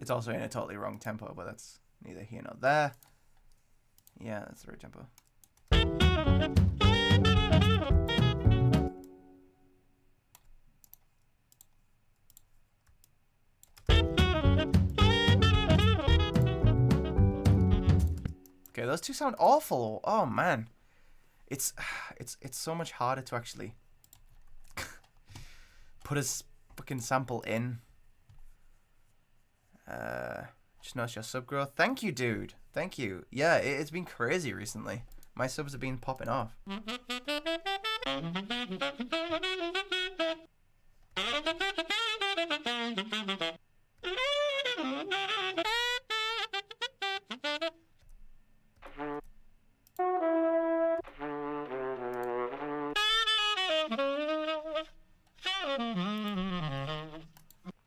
It's also in a totally wrong tempo, but that's neither here nor there. Yeah, that's the right tempo. Okay, those two sound awful. Oh man, it's so much harder to actually put a fucking sample in. Just noticed your sub growth. Thank you, dude. Thank you. Yeah, it's been crazy recently. My subs have been popping off.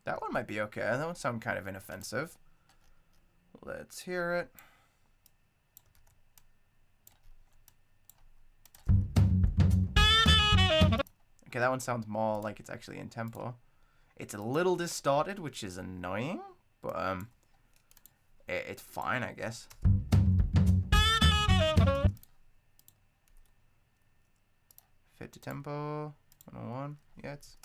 That one might be okay. That one sounds kind of inoffensive. Let's hear it. Okay, that one sounds more like it's actually in tempo. It's a little distorted, which is annoying, but it's fine, I guess. Fit to tempo 101. Yeah, it's.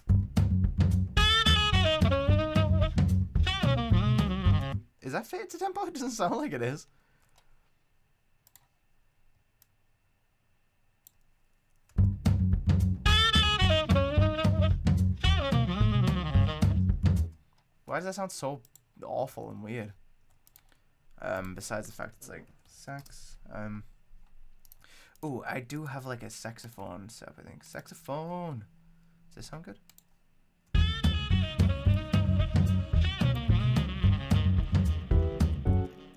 Is that fit to tempo? It doesn't sound like it is. Why does that sound so awful and weird? Besides the fact it's like sax. Ooh, I do have like a saxophone setup, I think. Saxophone. Does this sound good?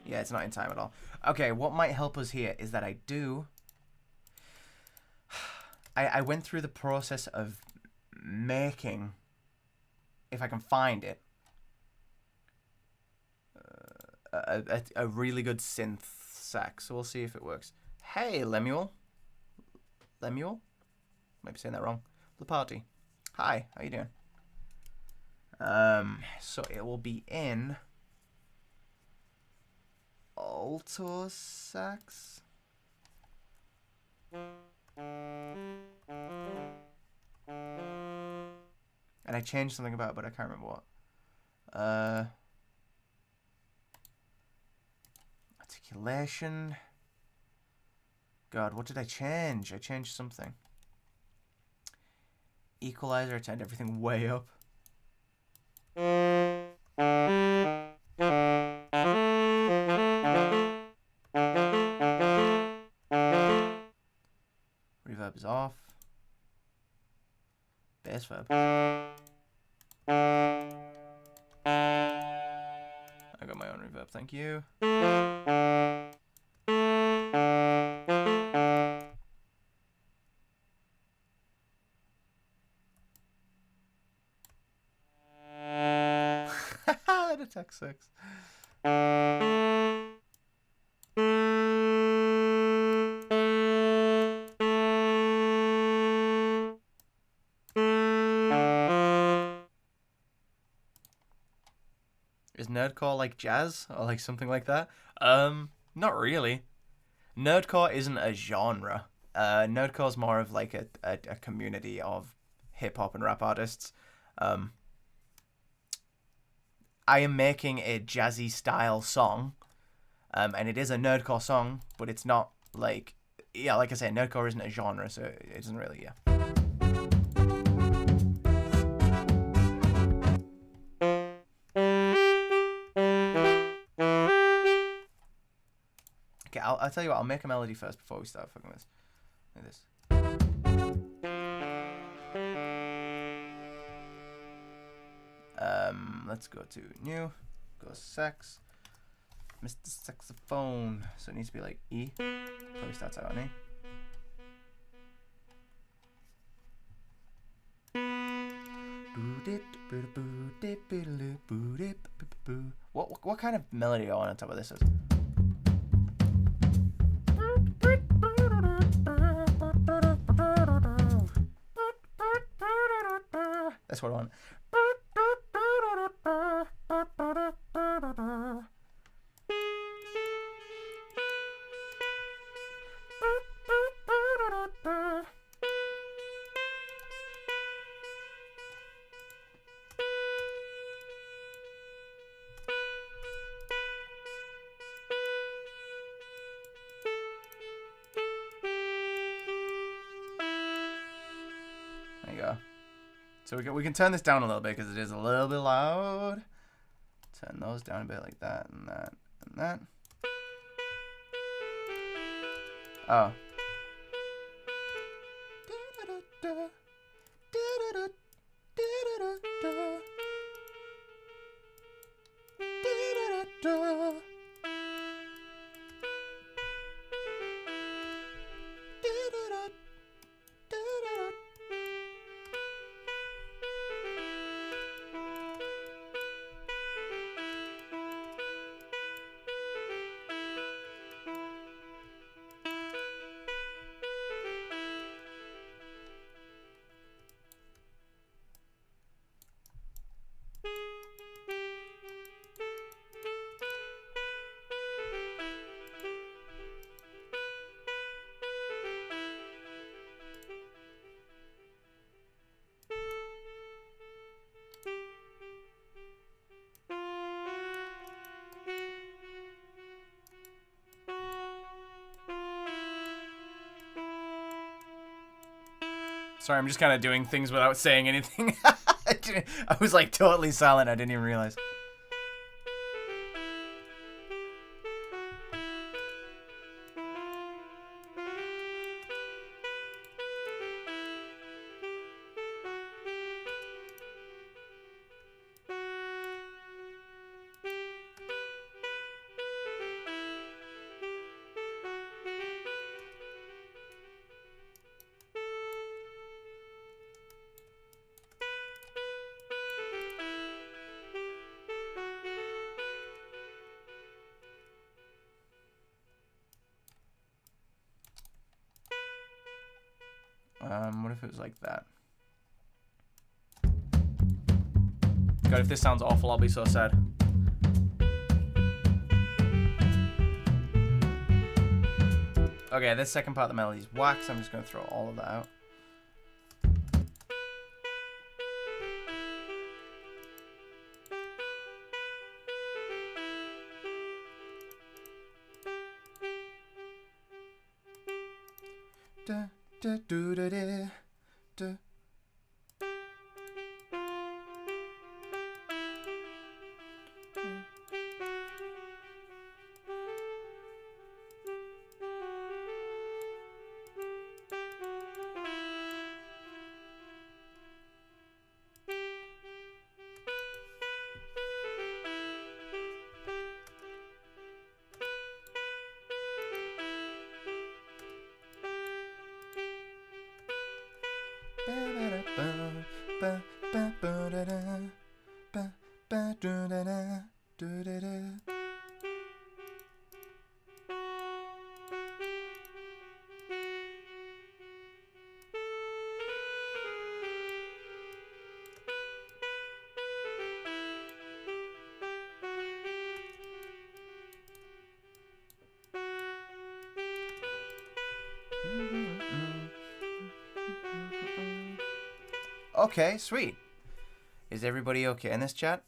Yeah, it's not in time at all. Okay, what might help us here is that I went through the process of making, if I can find it, a really good synth sax. So we'll see if it works. Hey, Lemuel. Lemuel? Might be saying that wrong. The party. Hi, how you doing? So it will be in alto sax. And I changed something about it, but I can't remember what. Articulation. God, what did I change? I changed something. Equalizer, I turned everything way up. Reverb is off. Bass verb. I got my own reverb, thank you. The text 6. Is nerdcore like jazz or like something like that? Not really. Nerdcore isn't a genre. Nerdcore is more of like a community of hip hop and rap artists. I am making a jazzy style song, and it is a nerdcore song, but it's not like, yeah, like I said, nerdcore isn't a genre, so it doesn't really, yeah. Okay, I'll tell you what, I'll make a melody first before we start fucking with this. Like this. Let's go to new, go sax, Mr. Saxophone. So it needs to be like E. Probably starts out on E. What kind of melody do I want on top of this? That's what I want. There you go. So we can turn this down a little bit because it is a little bit loud. Turn those down a bit like that and that and that. Oh. Sorry, I'm just kind of doing things without saying anything. I was like totally silent. I didn't even realize. What if it was like that? God, if this sounds awful, I'll be so sad. Okay, this second part of the melody is whack, so I'm just going to throw all of that out. Da, da, do, da, da, da. Okay, sweet. Is everybody okay in this chat?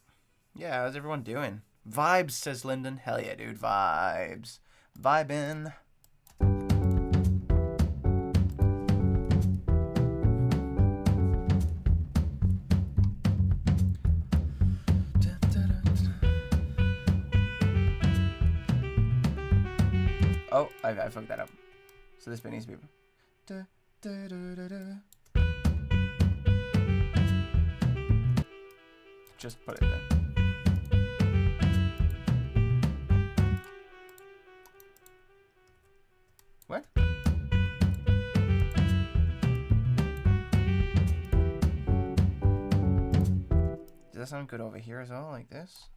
Yeah, how's everyone doing? Vibes, says Lyndon. Hell yeah, dude. Vibes. Vibin'. Oh, I fucked that up. So this bit needs to be... Just put it there. What? Does that sound good over here as well, like this?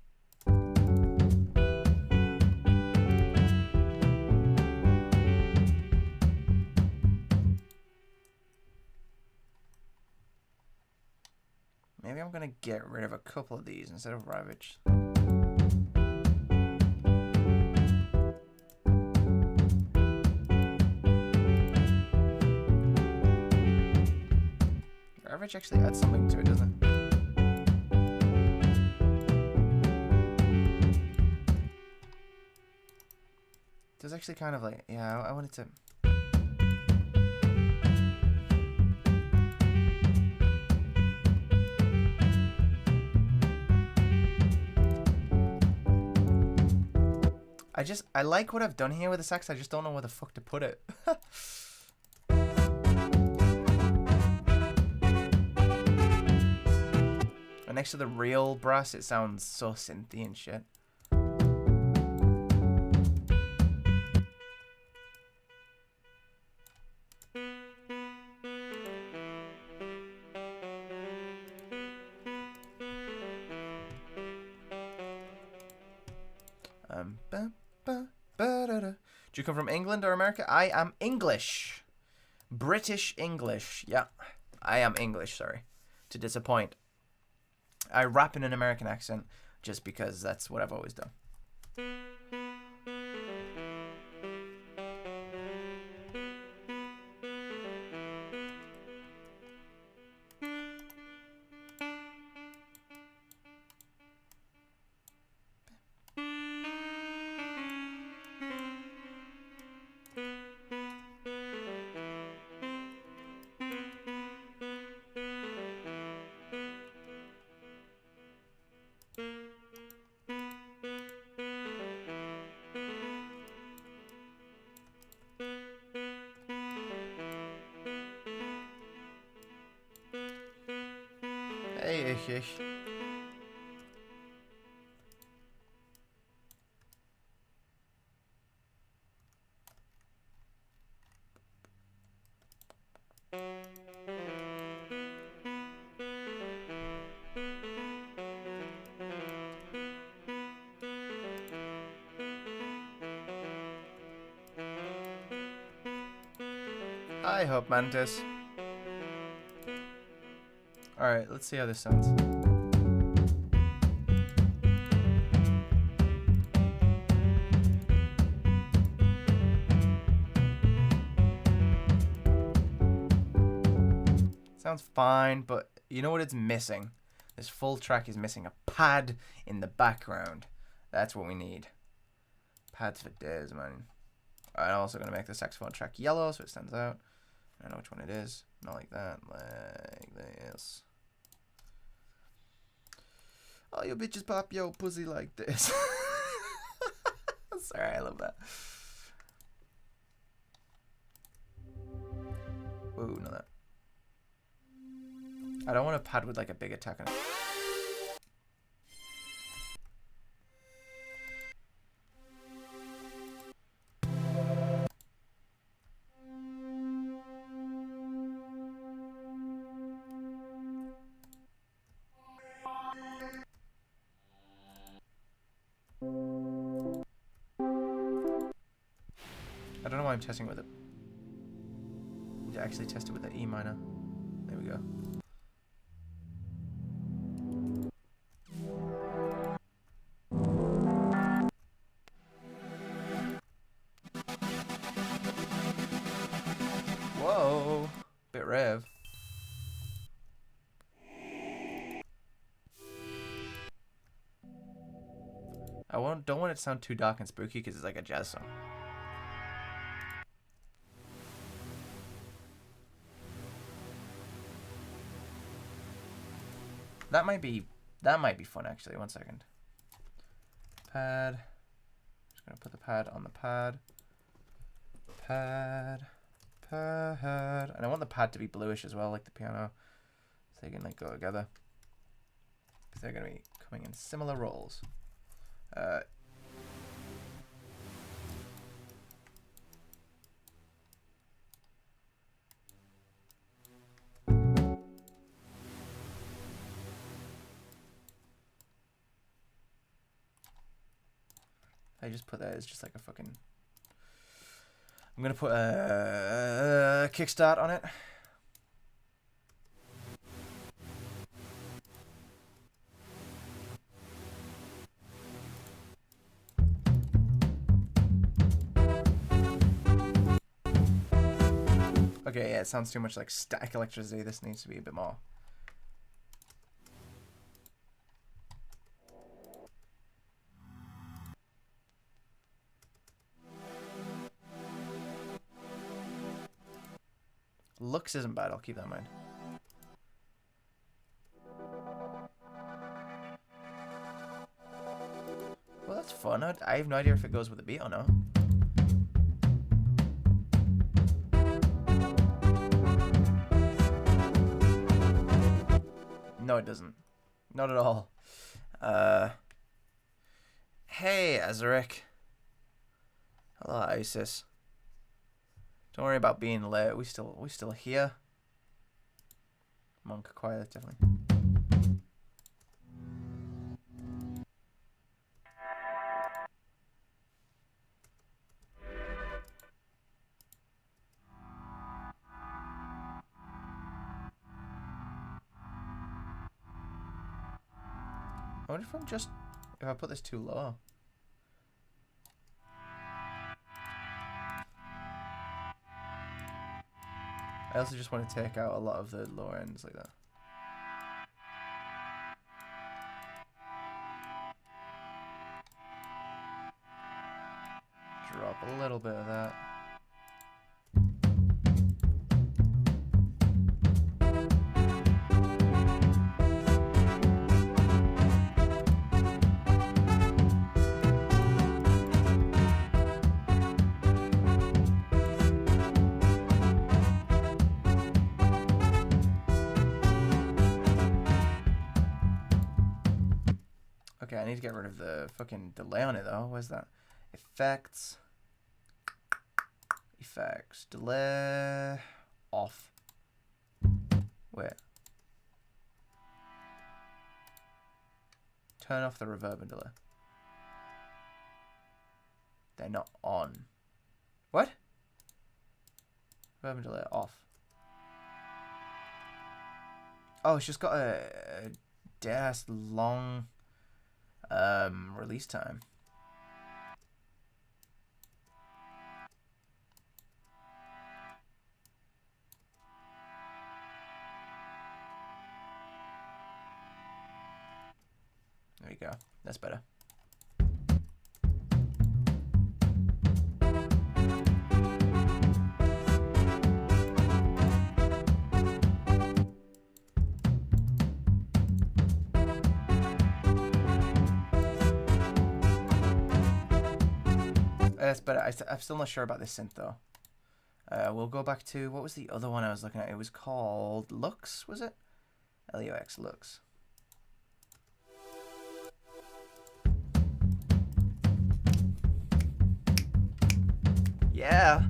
Maybe I'm gonna get rid of a couple of these instead of Ravage. Ravage actually adds something to it, doesn't it? There's actually kind of like, yeah, I wanted to... I like what I've done here with the sax, I just don't know where the fuck to put it. And next to the real brass, it sounds so synthy and shit. Do you come from England or America? I am English. British English. Yeah, I am English, sorry. To disappoint. I rap in an American accent just because that's what I've always done. Hey, ich. I hope Mantis. Alright, let's see how this sounds. Sounds fine, but you know what it's missing? This full track is missing a pad in the background. That's what we need. Pads for days, man. I'm also going to make the saxophone track yellow so it stands out. I don't know which one it is. Not like that. Like this. Oh, you bitches pop yo pussy like this. Sorry, I love that. Ooh, not that. I don't want a pad with like a big attack on it. I don't know why I'm testing with it. To actually test it with the E minor. There we go. Whoa, bit rev. Don't want it to sound too dark and spooky because it's like a jazz song. That might be fun actually. 1 second. Pad. Just gonna put the pad on the pad. Pad. And I want the pad to be bluish as well, like the piano, so they can like go together. Because they're gonna be coming in similar roles. I just put that as just like a fucking... I'm gonna put a kickstart on it. Okay, yeah, it sounds too much like static electricity. This needs to be a bit more. Looks isn't bad, I'll keep that in mind. Well, that's fun. I have no idea if it goes with the beat or not. No, it doesn't. Not at all. Hey, Azarek. Hello, Isis. Don't worry about being late. We still here. Monk quiet, definitely. I wonder if I put this too low. I also just want to take out a lot of the lower ends like that. Drop a little bit of that. I need to get rid of the fucking delay on it though. Where's that? Effects. Effects. Delay. Off. Wait. Turn off the reverb and delay. They're not on. What? Reverb and delay off. Oh, it's just got a dead-ass long release time. There you go. That's better. That's better. I'm still not sure about this synth though. We'll go back to, what was the other one I was looking at? It was called Lux, was it? LUX Lux. Yeah.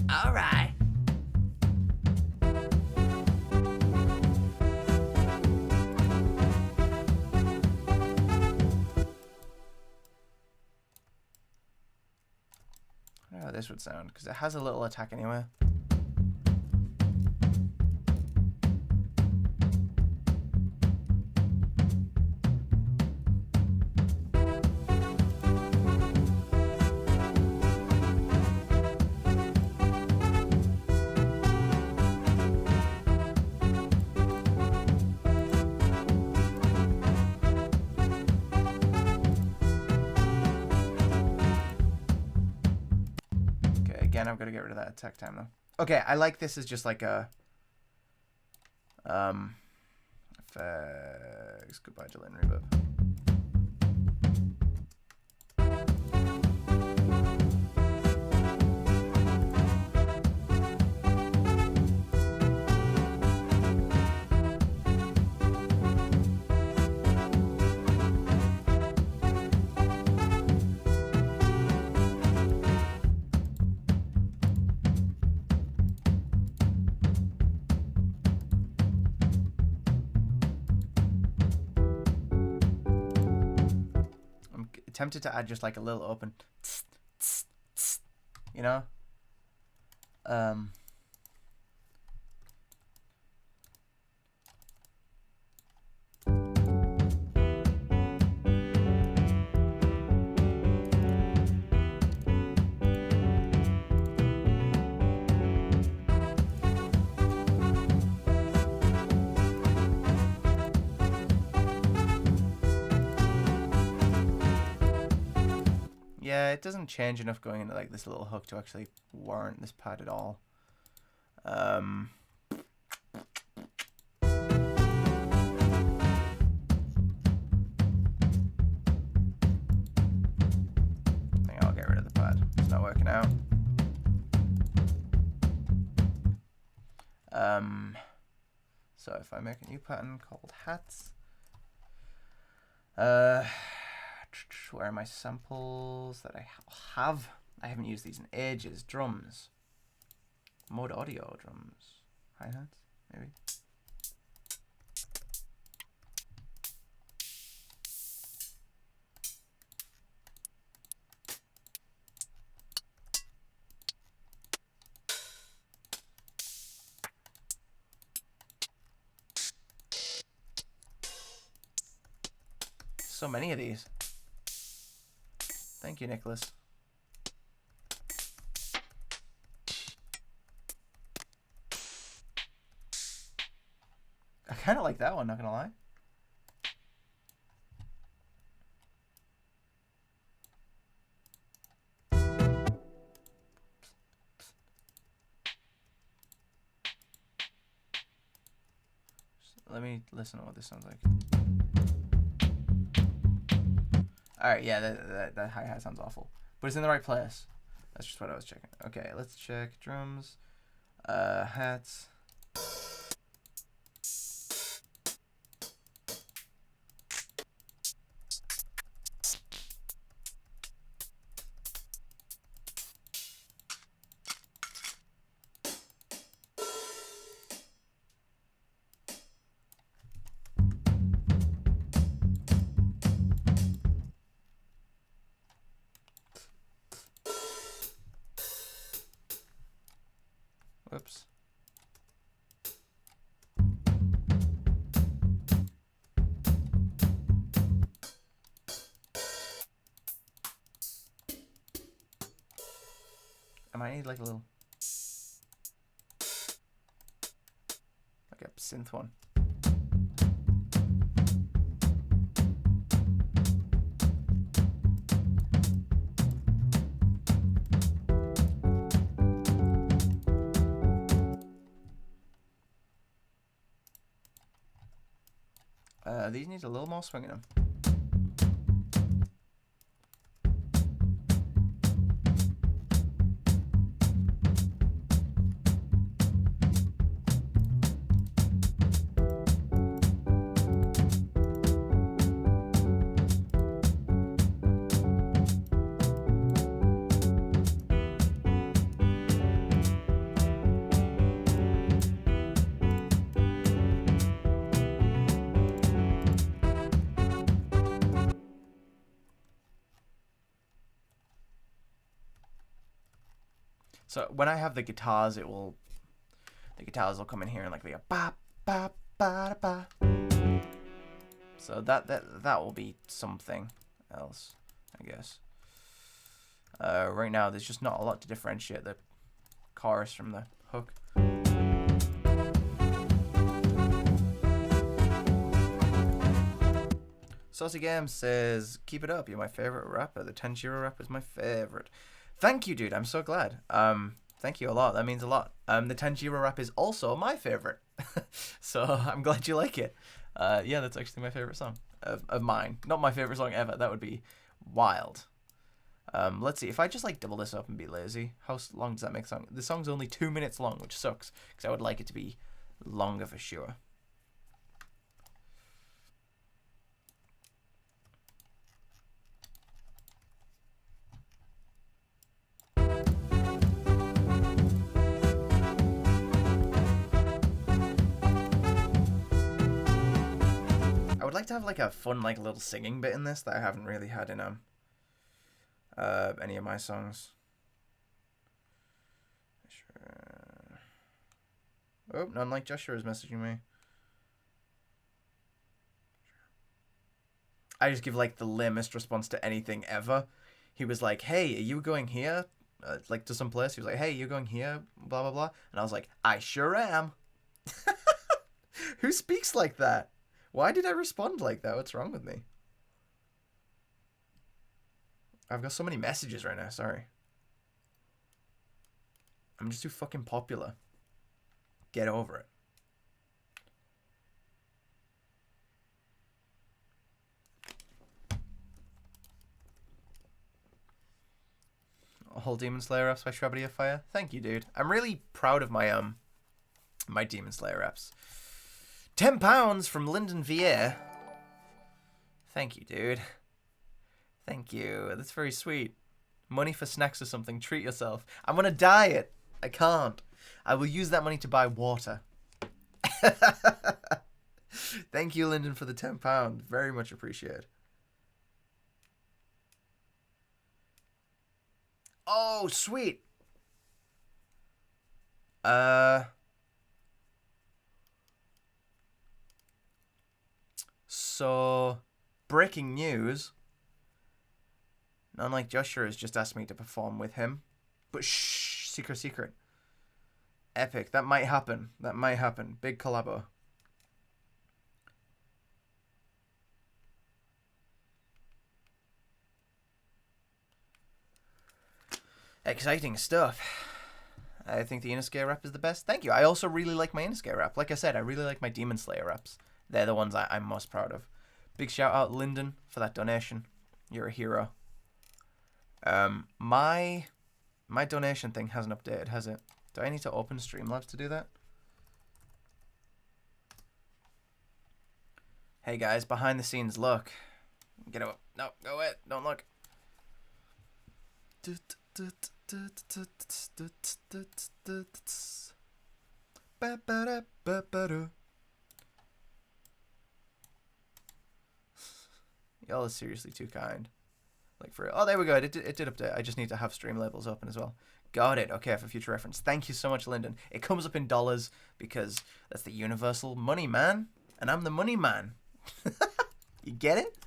All right. I don't know how this would sound because it has a little attack anyway. Again, I've got to get rid of that attack time though. Okay, I like this as just like a effects. Goodbye, delay and reverb. Tempted to add just like a little open, you know. Yeah, it doesn't change enough going into like this little hook to actually warrant this pad at all. I think I'll get rid of the pad. It's not working out. So if I make a new pattern called hats, where are my samples that I have? I haven't used these in ages. Drums. Mode audio drums. Hi-hats, maybe. So many of these. Thank you, Nicholas. I kind of like that one, not gonna lie. Let me listen to what this sounds like. Alright, yeah, that hi-hat sounds awful. But it's in the right place. That's just what I was checking. Okay, let's check drums. Hats. Whoops. I might need like a little, like a synth one. These need a little more swing in them. So when I have the guitars, the guitars will come in here and like be a ba ba ba ba. So that will be something else, I guess. Right now, there's just not a lot to differentiate the chorus from the hook. Saucy Game says, "Keep it up. You're my favorite rapper. The Tanjiro rap is my favorite." Thank you, dude. I'm so glad. Thank you a lot. That means a lot. The Tanjiro rap is also my favorite. So I'm glad you like it. Yeah, that's actually my favorite song of mine. Not my favorite song ever. That would be wild. Let's see. If I just like double this up and be lazy, how long does that make song? The song's only 2 minutes long, which sucks because I would like it to be longer for sure. I would like to have like a fun like little singing bit in this that I haven't really had in any of my songs. Oh, none like Joshua is messaging me. I just give like the lamest response to anything ever. He was like, "Hey, are you going here? Like to some place?" He was like, "Hey, you going here? Blah blah blah." And I was like, "I sure am." Who speaks like that? Why did I respond like that? What's wrong with me? I've got so many messages right now. Sorry. I'm just too fucking popular. Get over it. Whole Demon Slayer reps by Shwabastream Fire. Thank you, dude. I'm really proud of my my Demon Slayer reps. £10 from Lyndon Vier. Thank you, dude. Thank you. That's very sweet. Money for snacks or something. Treat yourself. I'm on a diet. I can't. I will use that money to buy water. Thank you, Lyndon, for the £10. Very much appreciated. Oh, sweet. So, breaking news. Unlike Joshua has just asked me to perform with him. But shh, secret. Epic. That might happen. Big collabo. Exciting stuff. I think the Inosuke rap is the best. Thank you. I also really like my Inosuke rap. Like I said, I really like my Demon Slayer raps. They're the ones I'm most proud of. Big shout out, Lyndon, for that donation. You're a hero. My donation thing hasn't updated, has it? Do I need to open Streamlabs to do that? Hey guys, behind the scenes look. Get up. No, go away. Don't look. Y'all are seriously too kind. Like for oh, there we go. It did update. I just need to have stream labels open as well. Got it. Okay, for future reference. Thank you so much, Lyndon. It comes up in dollars because that's the universal money, man. And I'm the money man. You get it?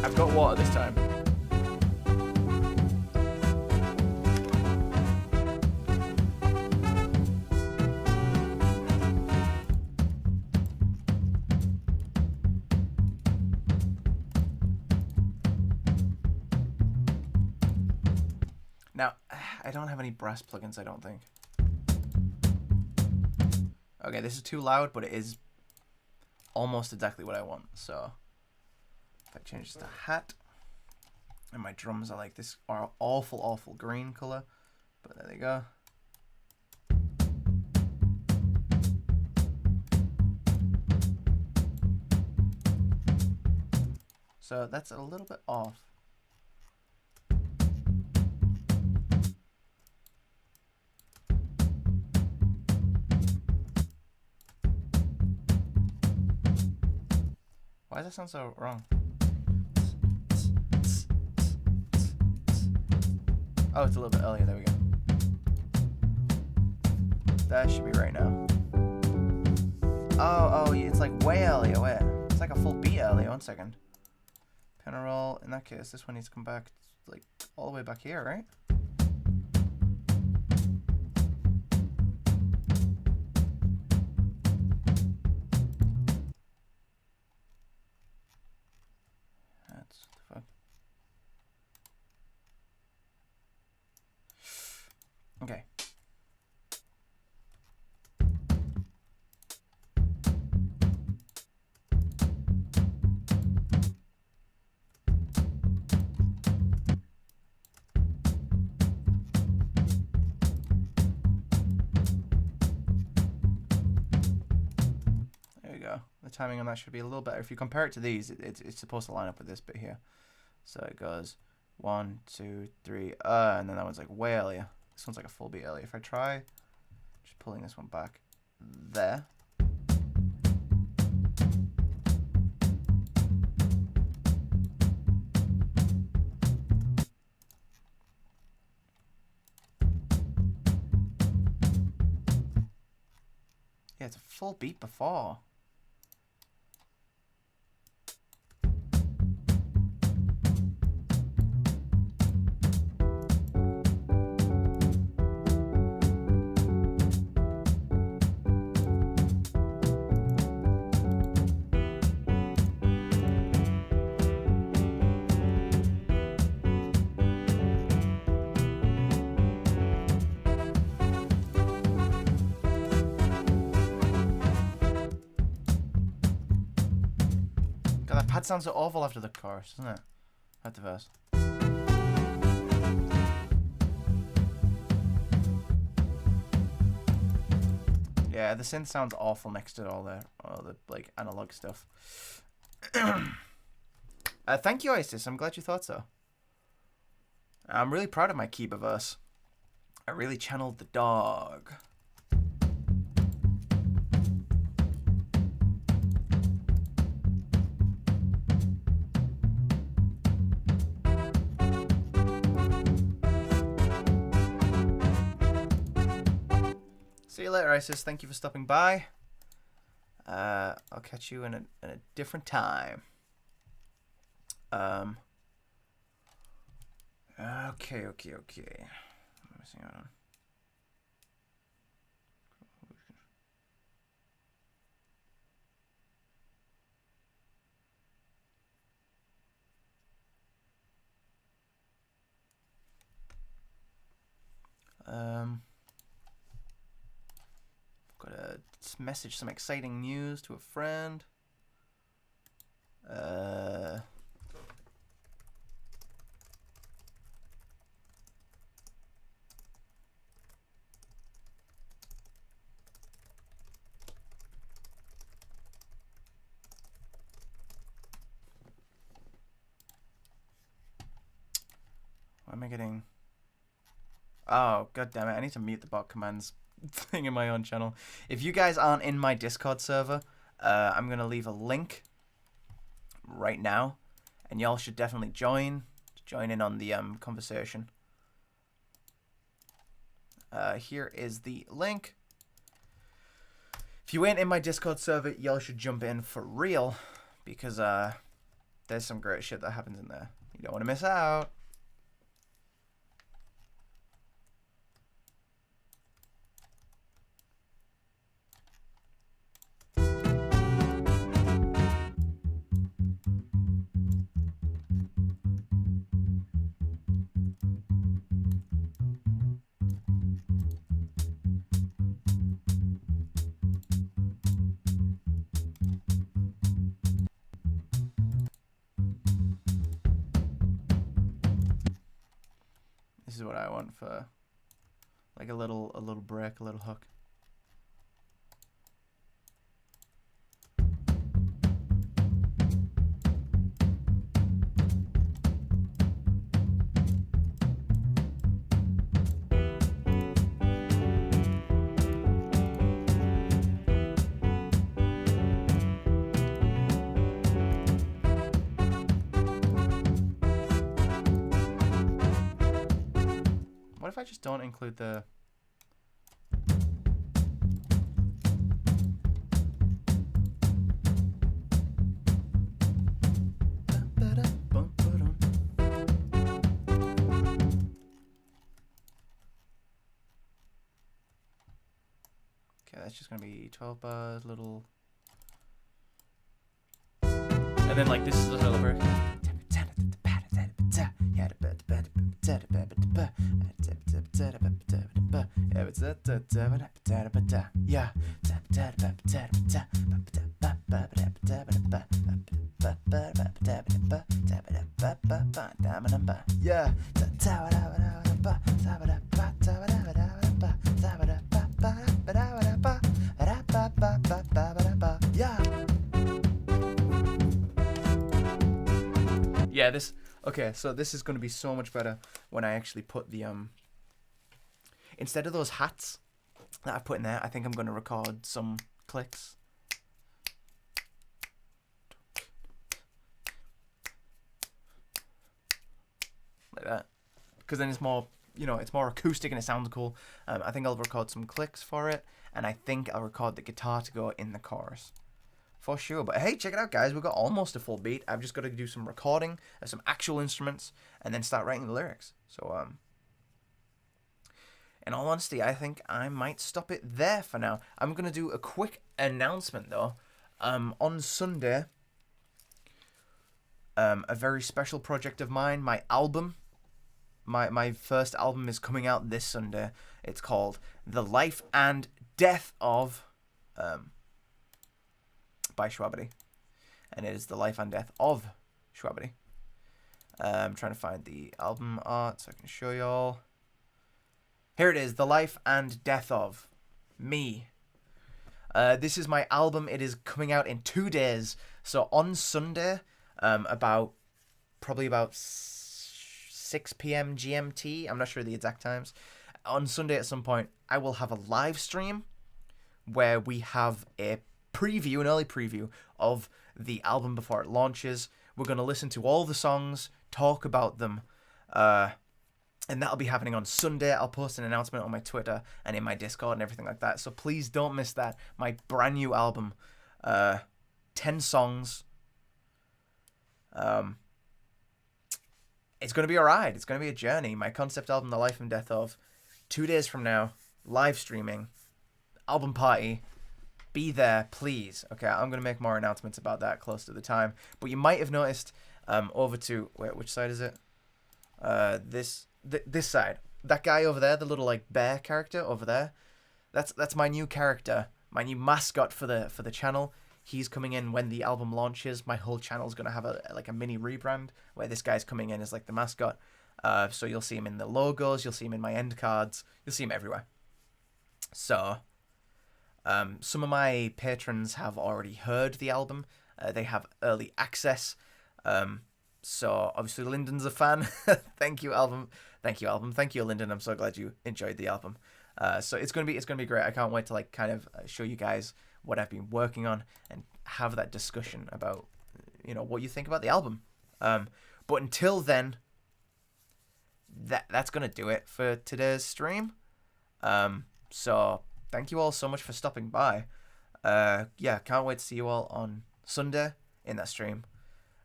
I've got water this time. Now, I don't have any brass plugins, I don't think. Okay, this is too loud, but it is almost exactly what I want. So, if I change this to hat, and my drums are like this are awful, awful green color, but there they go. So that's a little bit off. Why does that sound so wrong? Oh, it's a little bit earlier. There we go. That should be right now. Oh, it's like way earlier. Wait, it's like a full beat earlier. 1 second. Penna roll. In that case, this one needs to come back like all the way back here, right? That's the fuck. Okay. There we go. The timing on that should be a little better. If you compare it to these, it's supposed to line up with this bit here. So it goes 1, 2, 3, and then that one's like way earlier. This one's like a full beat earlier. If I try just pulling this one back there. Yeah, it's a full beat before. God, that pad sounds so awful after the chorus, doesn't it? After the verse. Yeah, the synth sounds awful next to all the like analog stuff. Thank you, Isis. I'm glad you thought so. I'm really proud of my Kiba verse. I really channeled the dog. See you later, Isis. Thank you for stopping by. I'll catch you in a different time. Okay. What am I missing out on? Got to message some exciting news to a friend. Why am I getting... Oh, god damn it. I need to mute the bot commands thing in my own channel. If you guys aren't in my Discord server, I'm going to leave a link right now, and y'all should definitely join in on the conversation. Here is the link. If you ain't in my Discord server, y'all should jump in for real, because there's some great shit that happens in there. You don't want to miss out. This is what I want for like a little break, a little hook. What if I just don't include the... Okay, that's just gonna be 12 bars, little... And then like this is a little break. Yeah. Yeah, this... Okay, so this is going to be so much better when I actually put the... Instead of those hats that I put in there, I think I'm going to record some clicks. Like that. Because then it's more, you know, it's more acoustic and it sounds cool. I think I'll record some clicks for it. And I think I'll record the guitar to go in the chorus. For sure. But hey, check it out, guys. We've got almost a full beat. I've just got to do some recording of some actual instruments and then start writing the lyrics. So, in all honesty, I think I might stop it there for now. I'm going to do a quick announcement, though. On Sunday, a very special project of mine, my album, my first album is coming out this Sunday. It's called The Life and Death of... by Shwabastream, and it is The Life and Death of Shwabastream. I'm trying to find the album art so I can show y'all. Here it is, The Life and Death of Me. This is my album. It is coming out in 2 days. So on Sunday, probably about 6 p.m. GMT. I'm not sure the exact times. On Sunday at some point, I will have a live stream where we have an early preview of the album before it launches. We're going to listen to all the songs, talk about them, and that'll be happening on Sunday. I'll post an announcement on my Twitter and in my Discord and everything like that. So please don't miss that. My brand new album, 10 songs. It's going to be a ride. It's going to be a journey. My concept album, The Life and Death of, 2 days from now, live streaming, album party. Be there, please. Okay, I'm going to make more announcements about that close to the time. But you might have noticed over to... Wait, which side is it? This side. That guy over there, the little like bear character over there. That's my new character. My new mascot for the channel. He's coming in when the album launches. My whole channel's going to have a mini rebrand where this guy's coming in as like the mascot. So you'll see him in the logos. You'll see him in my end cards. You'll see him everywhere. So... some of my patrons have already heard the album. They have early access. So obviously Lyndon's a fan. Thank you, album. Thank you, Lyndon. I'm so glad you enjoyed the album. So it's gonna be great. I can't wait to show you guys what I've been working on and have that discussion about what you think about the album. But until then, that's gonna do it for today's stream. So thank you all so much for stopping by. Can't wait to see you all on Sunday in that stream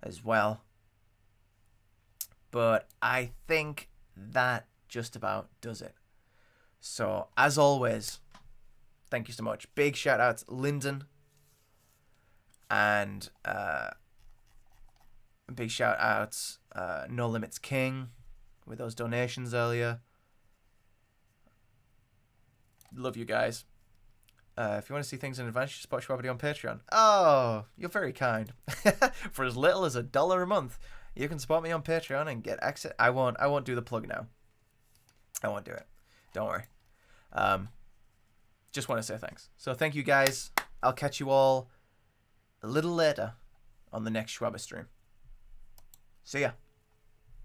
as well. But I think that just about does it. So as always, thank you so much. Big shout out to Lyndon. And big shout out No Limits King with those donations earlier. Love you guys. If you want to see things in advance, you support Shwabastream on Patreon. Oh, you're very kind. For as little as $1 a month, you can support me on Patreon and get access. I won't do the plug now. I won't do it. Don't worry. Just want to say thanks. So thank you guys. I'll catch you all a little later on the next Shwabastream. See ya.